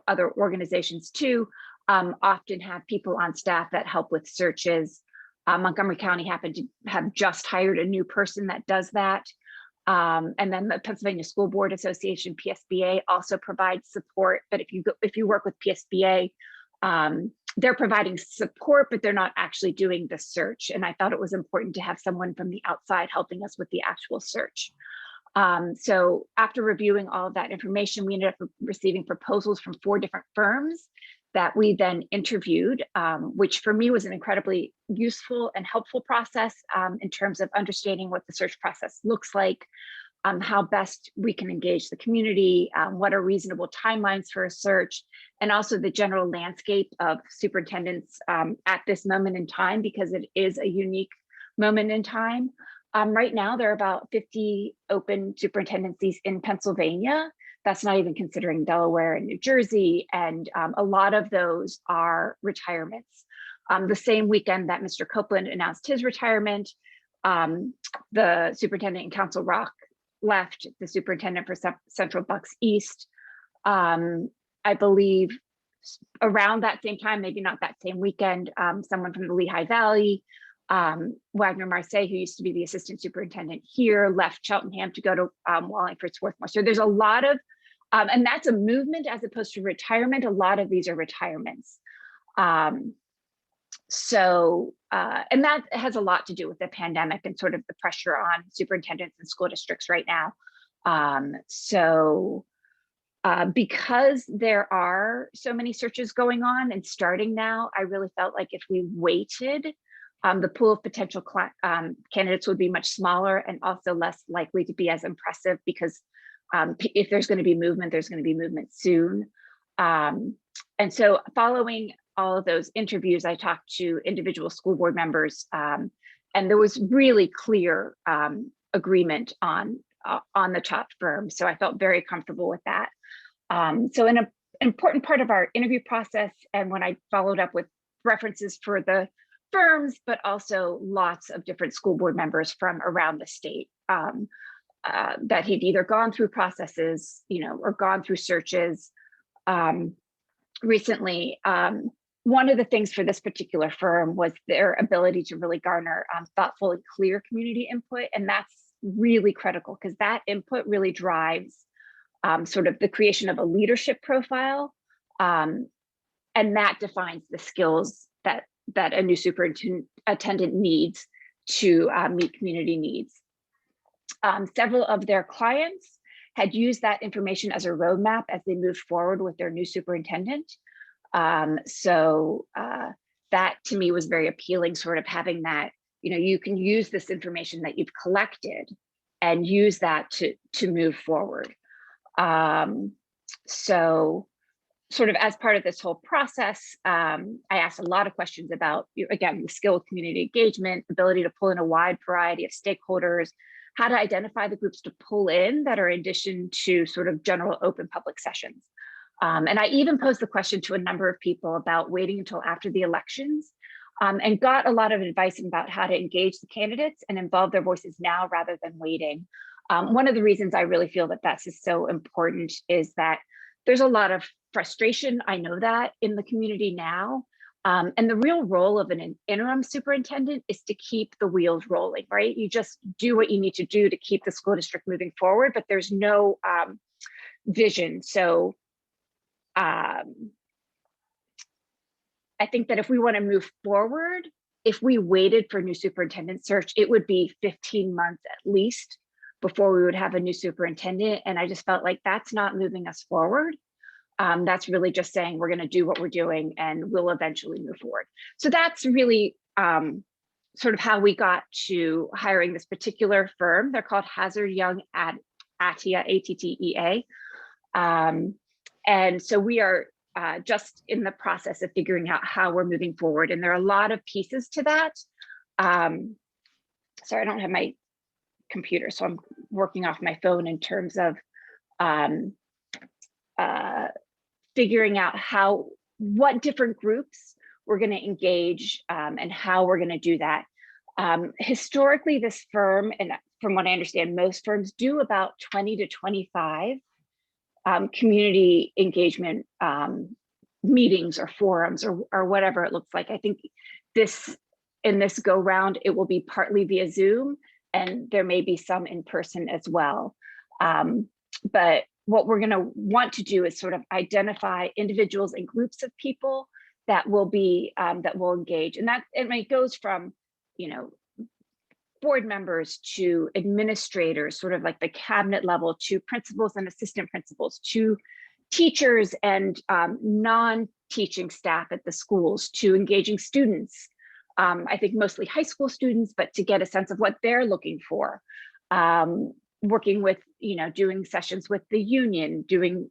other organizations too, often have people on staff that help with searches. Montgomery County happened to have just hired a new person that does that. And then the Pennsylvania School Board Association, PSBA, also provides support. But if you work with PSBA, they're providing support, but they're not actually doing the search. And I thought it was important to have someone from the outside helping us with the actual search. So after reviewing all of that information, we ended up receiving proposals from 4 different firms that we then interviewed, which for me was an incredibly useful and helpful process in terms of understanding what the search process looks like, how best we can engage the community, what are reasonable timelines for a search, and also the general landscape of superintendents at this moment in time, because it is a unique moment in time. Right now, there are about 50 open superintendencies in Pennsylvania. That's not even considering Delaware and New Jersey. And a lot of those are retirements. The same weekend that Mr. Copeland announced his retirement, the superintendent in Council Rock left, the superintendent for Central Bucks East. I believe around that same time, maybe not that same weekend, someone from the Lehigh Valley, Wagner Marseille, who used to be the assistant superintendent here, left Cheltenham to go to Wallingford Swarthmore. So there's a lot of, and that's a movement as opposed to retirement. A lot of these are retirements. And that has a lot to do with the pandemic and sort of the pressure on superintendents and school districts right now. Because there are so many searches going on and starting now, I really felt like if we waited, the pool of potential candidates would be much smaller and also less likely to be as impressive, because if there's going to be movement, there's going to be movement soon. And so following all of those interviews, I talked to individual school board members, and there was really clear agreement on the top firm. So I felt very comfortable with that. So an important part of our interview process, and when I followed up with references for the firms, but also lots of different school board members from around the state that had either gone through processes, or gone through searches recently. One of the things for this particular firm was their ability to really garner thoughtful and clear community input. And that's really critical, because that input really drives sort of the creation of a leadership profile. And that defines the skills that a new superintendent needs to meet community needs. Several of their clients had used that information as a roadmap as they moved forward with their new superintendent. So that to me was very appealing, sort of having that, you can use this information that you've collected and use that to move forward. So sort of as part of this whole process, I asked a lot of questions about, again, the skill of community engagement, ability to pull in a wide variety of stakeholders, how to identify the groups to pull in that are in addition to sort of general open public sessions. And I even posed the question to a number of people about waiting until after the elections, and got a lot of advice about how to engage the candidates and involve their voices now rather than waiting. One of the reasons I really feel that that's so important is that there's a lot of frustration, I know that, in the community now. And the real role of an interim superintendent is to keep the wheels rolling, right? You just do what you need to do to keep the school district moving forward, but there's no vision. So I think that if we want to move forward, if we waited for new superintendent search, it would be 15 months at least before we would have a new superintendent. And I just felt like that's not moving us forward. That's really just saying we're going to do what we're doing and we'll eventually move forward. So that's really sort of how we got to hiring this particular firm. They're called Hazard Young Attea, A-T-T-E-A. And so we are just in the process of figuring out how we're moving forward. And there are a lot of pieces to that. Sorry, I don't have my computer, so I'm working off my phone in terms of figuring out what different groups we're going to engage and how we're going to do that. Historically, this firm, and from what I understand, most firms do about 20 to 25 community engagement meetings or forums or whatever it looks like. I think in this go round, it will be partly via Zoom, and there may be some in person as well. But what we're going to want to do is sort of identify individuals and groups of people that will be that will engage, and it goes from, you know, board members to administrators, sort of like the cabinet level, to principals and assistant principals, to teachers and non-teaching staff at the schools, to engaging students. I think mostly high school students, but to get a sense of what they're looking for. Working with, you know, doing sessions with the union, doing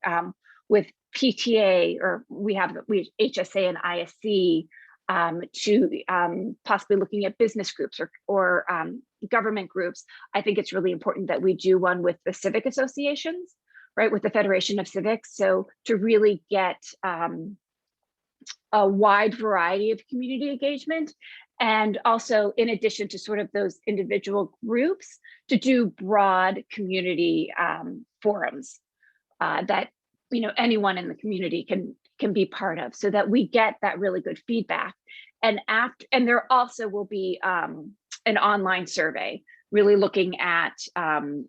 with PTA, or we have HSA and ISC, to possibly looking at business groups or government groups. I think it's really important that we do one with the civic associations, right, with the Federation of Civics. So to really get a wide variety of community engagement, and also in addition to sort of those individual groups, to do broad community forums that, you know, anyone in the community can be part of, so that we get that really good feedback. And there also will be an online survey, really looking at, and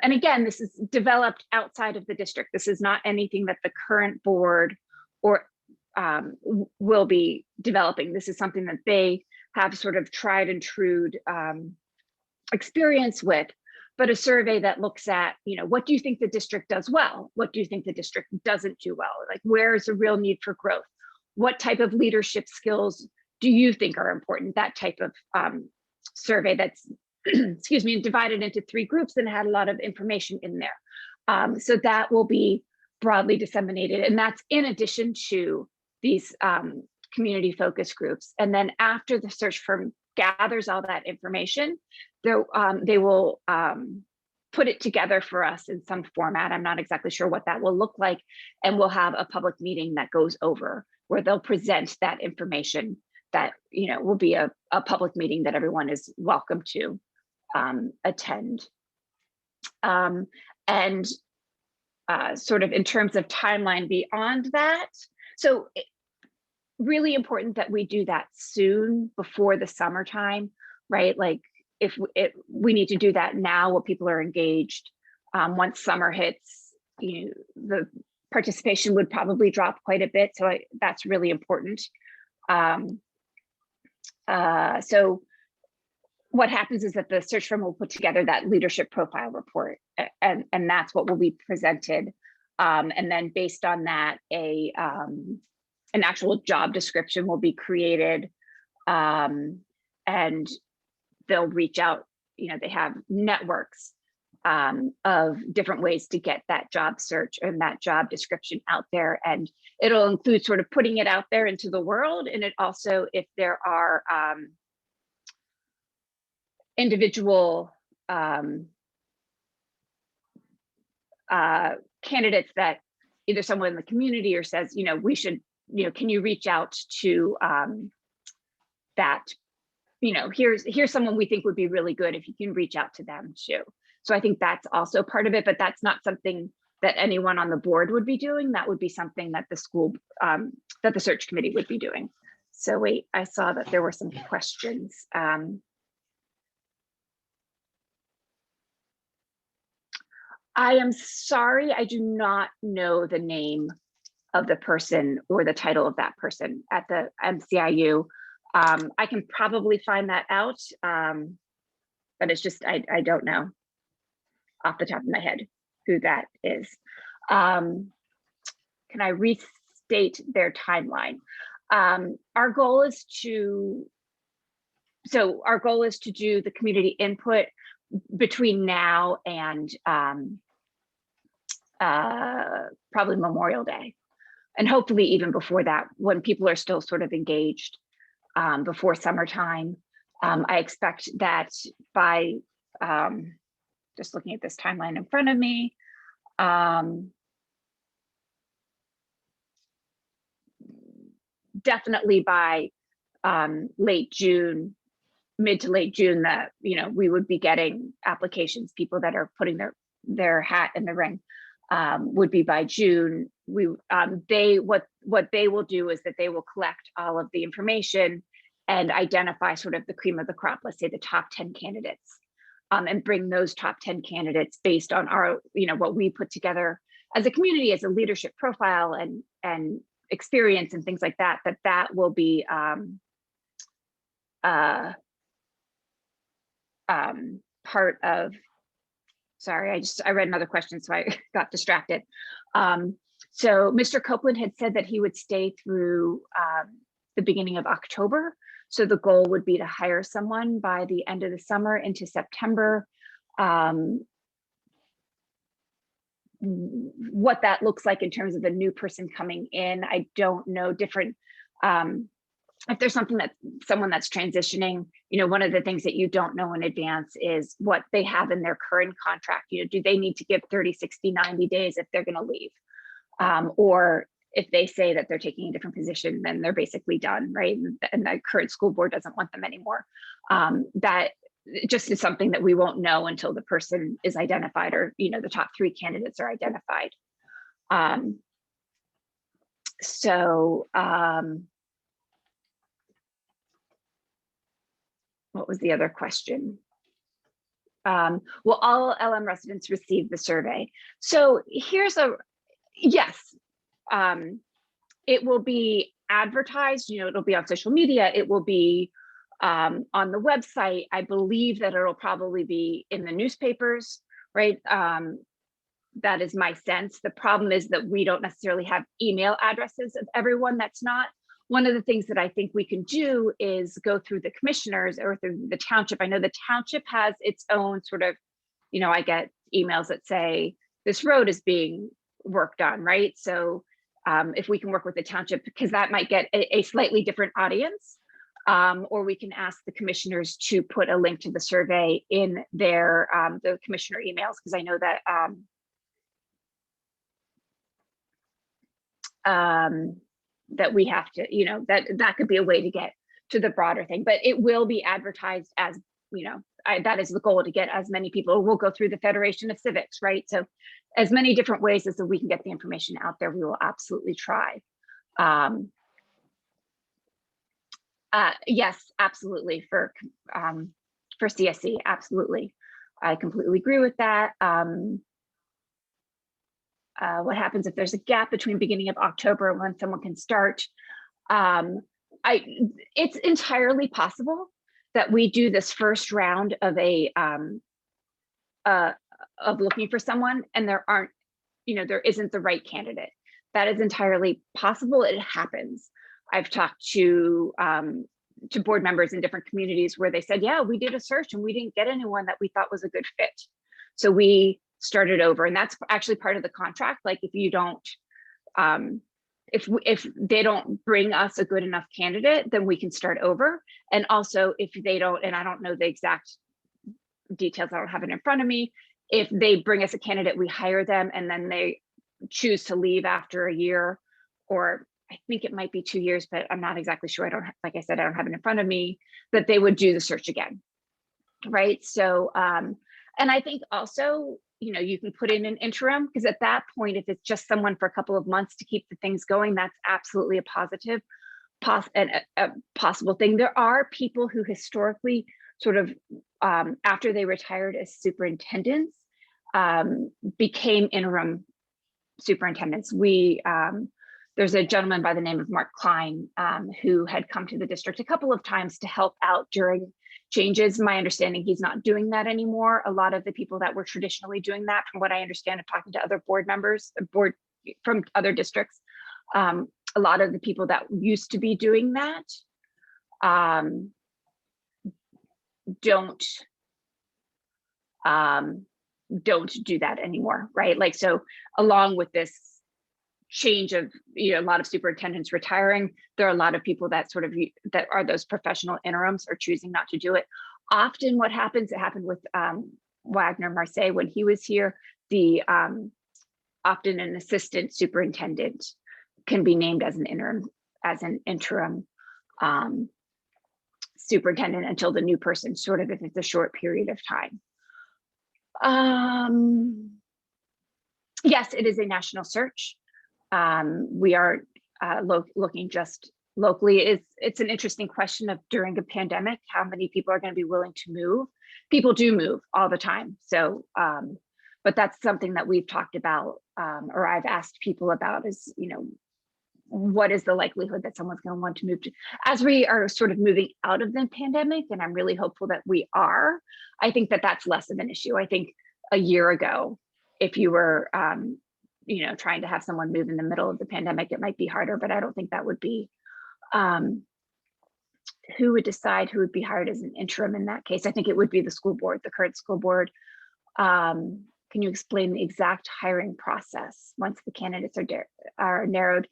again, this is developed outside of the district. This is not anything that the current board or will be developing. This is something that they have sort of tried and true experience with, but a survey that looks at, you know, what do you think the district does well? What do you think the district doesn't do well? Like, where's a real need for growth? What type of leadership skills do you think are important? That type of survey that's, excuse me, divided into 3 groups and had a lot of information in there. So that will be broadly disseminated. And that's in addition to these community focus groups. And then after the search firm gathers all that information, they will put it together for us in some format. I'm not exactly sure what that will look like. And we'll have a public meeting that goes over, where they'll present that information that, you know, will be a public meeting that everyone is welcome to attend. And sort of in terms of timeline beyond that, so really important that we do that soon, before the summertime, right? Like, if we need to do that now while people are engaged. Once summer hits, you know, the participation would probably drop quite a bit. So that's really important. So what happens is that the search firm will put together that leadership profile report, and that's what will be presented. And then based on that, an actual job description will be created, and they'll reach out. You know, they have networks of different ways to get that job search and that job description out there. And it'll include sort of putting it out there into the world. And it also, if there are individual candidates that either someone in the community or says, you know, we should, you know, can you reach out to that, you know, here's someone we think would be really good, if you can reach out to them too. So I think that's also part of it, but that's not something that anyone on the board would be doing. That would be something that the school, that the search committee would be doing. So wait, I saw that there were some questions. I am sorry, I do not know the name of the person or the title of that person at the MCIU. I can probably find that out, but it's just, I don't know off the top of my head who that is. Can I restate their timeline? Our goal is to do the community input between now and probably Memorial Day. And hopefully even before that, when people are still sort of engaged before summertime. I expect that by, just looking at this timeline in front of me, definitely by late June, mid to late June, that we would be getting applications. People that are putting their hat in the ring would be by June. What they will do is that they will collect all of the information and identify sort of the cream of the crop. Let's say the top 10 candidates, and bring those top 10 candidates based on our what we put together as a community, as a leadership profile and experience and things like that. That will be part of, sorry, I read another question, so I got distracted. So Mr. Copeland had said that he would stay through the beginning of October. So the goal would be to hire someone by the end of the summer into September. What that looks like in terms of a new person coming in, I don't know. Different, if there's someone that's transitioning, one of the things that you don't know in advance is what they have in their current contract. Do they need to give 30, 60, 90 days if they're going to leave? Or if they say that they're taking a different position, then they're basically done, right? And the current school board doesn't want them anymore. That just is something that we won't know until the person is identified, or the top 3 candidates are identified. What was the other question? Will all LM residents receive the survey? So here's yes. It will be advertised, it'll be on social media, it will be on the website. I believe that it'll probably be in the newspapers, right? That is my sense. The problem is that we don't necessarily have email addresses of everyone that's not. One of the things that I think we can do is go through the commissioners or through the township. I know the township has its own sort of, I get emails that say this road is being worked on, right? So if we can work with the township, because that might get a slightly different audience, or we can ask the commissioners to put a link to the survey in their the commissioner emails, because I know that that we have to, that could be a way to get to the broader thing. But it will be advertised as, that is the goal, to get as many people. We'll go through the Federation of Civics, right? So as many different ways as we can get the information out there, we will absolutely try. Yes, absolutely, for CSC, absolutely. I completely agree with that. What happens if there's a gap between beginning of October and when someone can start? It's entirely possible that we do this first round of of looking for someone, and there aren't, there isn't the right candidate. That is entirely possible. It happens. I've talked to board members in different communities where they said, yeah, we did a search and we didn't get anyone that we thought was a good fit. So we started over, and that's actually part of the contract. Like if you don't, if they don't bring us a good enough candidate, then we can start over. And also if they don't, and I don't know the exact details, I don't have it in front of me. If they bring us a candidate, we hire them and then they choose to leave after a year, or I think it might be 2 years, but I'm not exactly sure. I don't, like I said, I don't have it in front of me, that they would do the search again. Right. So, and I think also, you can put in an interim, because at that point, if it's just someone for a couple of months to keep the things going, that's absolutely a positive, a possible thing. There are people who historically sort of, after they retired as superintendents, became interim superintendents. We, there's a gentleman by the name of Mark Klein who had come to the district a couple of times to help out during changes. My understanding, he's not doing that anymore. A lot of the people that were traditionally doing that, from what I understand of talking to other board members, from other districts, a lot of the people that used to be doing that don't do that anymore, right? Like, so along with this change of, you know, a lot of superintendents retiring, there are a lot of people that sort of, that are those professional interims are choosing not to do it. Often what happens, it happened with Wagner Marseille when he was here, often an assistant superintendent can be named as an interim superintendent until the new person, sort of, if it's a short period of time. Yes, it is a national search. We are looking just locally. It's an interesting question of, during a pandemic, how many people are going to be willing to move. People do move all the time. So, but that's something that we've talked about, or I've asked people about, is, you know, what is the likelihood that someone's going to want to move to, as we are sort of moving out of the pandemic, and I'm really hopeful that we are. I think that that's less of an issue. I think a year ago, if you were, you know, trying to have someone move in the middle of the pandemic, it might be harder, but I don't think that would be, who would decide who would be hired as an interim in that case? I think it would be the school board, the current school board. Can you explain the exact hiring process once the candidates are narrowed?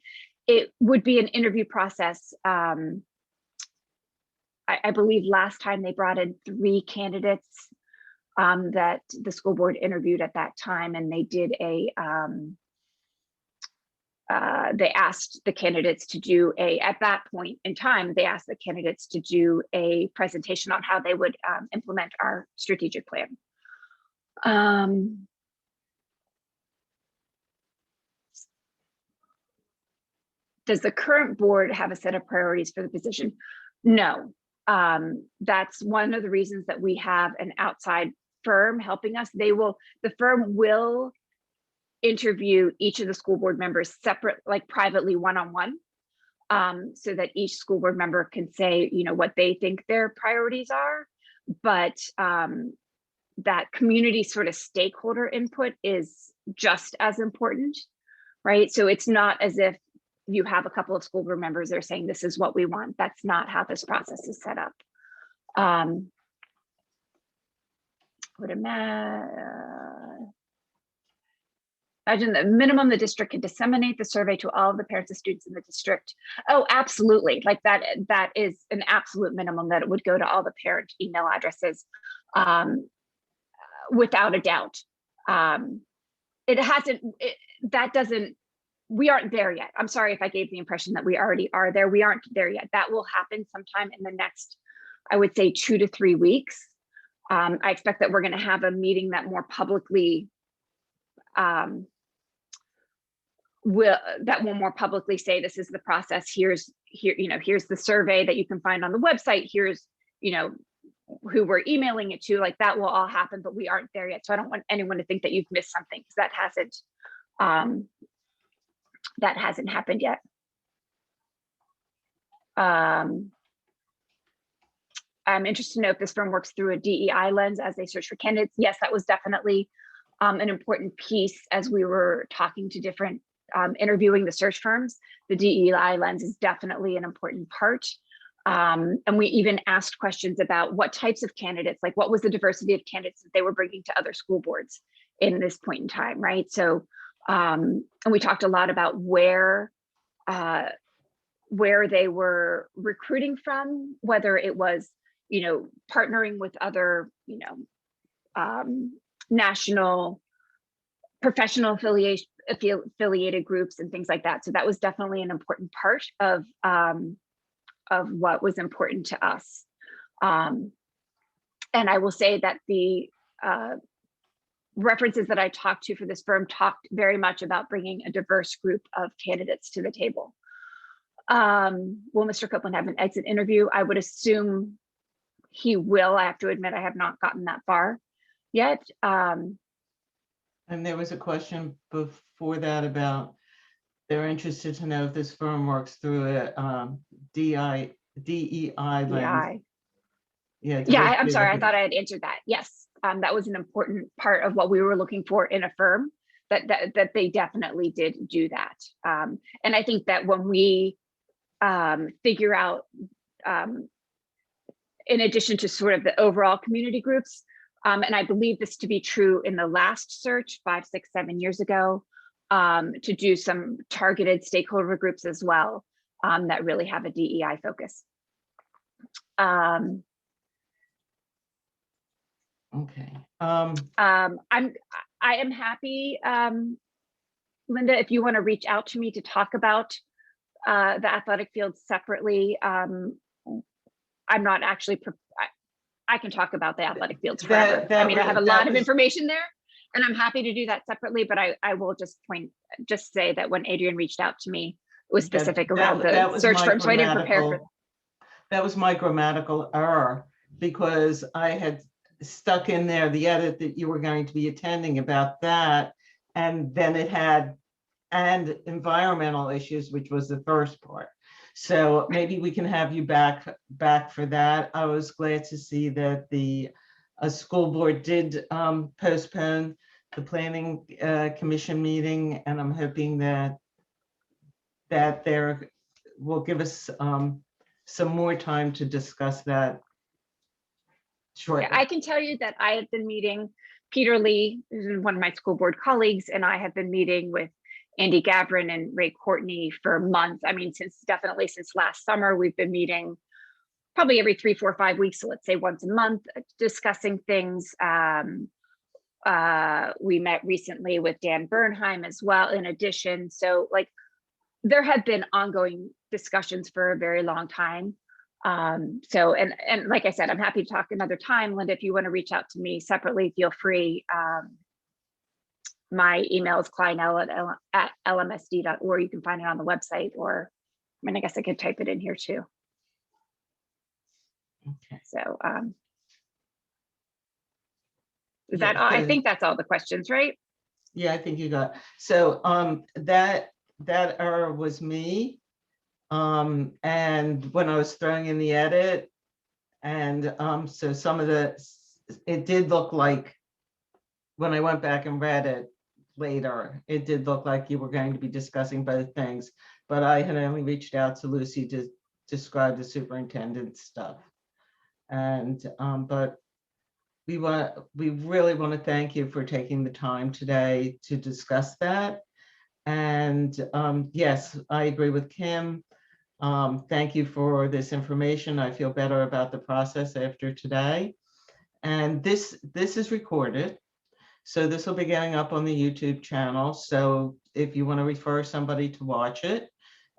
It would be an interview process. I believe last time they brought in 3 candidates that the school board interviewed at that time, and they did a, they asked the candidates to do at that point in time, they asked the candidates to do a presentation on how they would implement our strategic plan. Does the current board have a set of priorities for the position? No. That's one of the reasons that we have an outside firm helping us. The firm will interview each of the school board members separate, like privately, one-on-one, so that each school board member can say, you know, what they think their priorities are. But that community sort of stakeholder input is just as important, right? So it's not as if you have a couple of school board members that are saying, this is what we want. That's not how this process is set up. Would imagine the minimum the district can disseminate the survey to all of the parents and students in the district. Oh, absolutely. Like that is an absolute minimum, that it would go to all the parent email addresses, without a doubt. It hasn't, that doesn't, we aren't there yet. I'm sorry if I gave the impression that we already are there. We aren't there yet. That will happen sometime in the next, I would say, 2 to 3 weeks. I expect that we're going to have a meeting that more publicly will more publicly say, this is the process. Here's the survey that you can find on the website. Here's, you know, who we're emailing it to. Like, that will all happen, but we aren't there yet. So I don't want anyone to think that you've missed something, because that hasn't happened yet. I'm interested to know if this firm works through a DEI lens as they search for candidates. Yes, that was definitely an important piece as we were talking to different interviewing the search firms. The DEI lens is definitely an important part. And we even asked questions about what types of candidates, like what was the diversity of candidates that they were bringing to other school boards in this point in time, right? So, and we talked a lot about where they were recruiting from, whether it was, you know, partnering with other, you know, national professional affiliated groups and things like that. So that was definitely an important part of what was important to us. And I will say that the references that I talked to for this firm talked very much about bringing a diverse group of candidates to the table. Will Mr. Copeland have an exit interview? I would assume he will. I have to admit, I have not gotten that far yet. And there was a question before that about They're interested to know if this firm works through a DEI lens. DI. Yeah. Yeah, I'm sorry. I thought I had answered that. Yes, that was an important part of what we were looking for in a firm. That they definitely did do that. And I think that when we figure out, in addition to sort of the overall community groups, and I believe this to be true in the last search 5, 6, 7 years ago, to do some targeted stakeholder groups as well, that really have a DEI focus. Okay. I am happy, Linda, if you want to reach out to me to talk about the athletic field separately. I'm not actually, I can talk about the athletic fields forever. I mean, I have a lot of information there, and I'm happy to do that separately, but I will just say that when Adrian reached out to me, it was specific around the search firm, so I didn't prepare for that. That was my grammatical error, because I had stuck in there the edit that you were going to be attending about that, and then it had and environmental issues, which was the first part. So maybe we can have you back for that. I was glad to see that the school board did postpone the planning commission meeting, and I'm hoping that there will give us some more time to discuss that shortly. I can tell you that I have been meeting Peter Lee, who's one of my school board colleagues, and I have been meeting with Andy Gavrin and Ray Courtney for months. I mean, definitely since last summer, we've been meeting probably every 3, 4, 5 weeks. So let's say once a month, discussing things. We met recently with Dan Bernheim as well, in addition. So like, there have been ongoing discussions for a very long time. So, and like I said, I'm happy to talk another time. Linda, if you want to reach out to me separately, feel free. My email is kleinl@lmsd.org. You can find it on the website, or I mean, I guess I could type it in here too. Okay. So is that all? I think that's all the questions, right? Yeah, I think you got. So that error was me. And when I was throwing in the edit, and so some of it did look like, when I went back and read it later, it did look like you were going to be discussing both things, but I had only reached out to Lucy to describe the superintendent stuff. And but we really want to thank you for taking the time today to discuss that. And yes, I agree with Kim. Thank you for this information. I feel better about the process after today. And this is recorded, so this will be getting up on the YouTube channel. So if you want to refer somebody to watch it,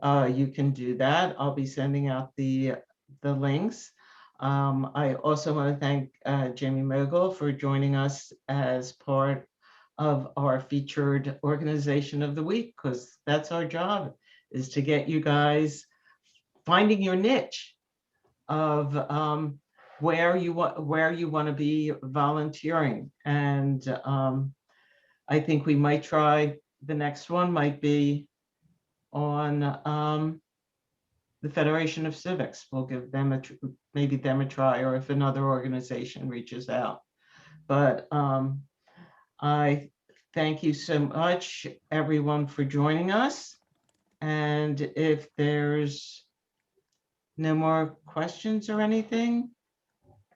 you can do that. I'll be sending out the links. I also want to thank Jamie Mogul for joining us as part of our featured organization of the week, because that's our job, is to get you guys finding your niche of where you want to be volunteering. And I think we might try, the next one might be on the Federation of Civics. We'll give them maybe them a try, or if another organization reaches out. But I thank you so much, everyone, for joining us. And if there's no more questions or anything,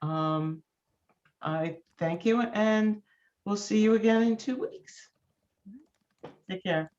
I thank you, and we'll see you again in 2 weeks. Take care.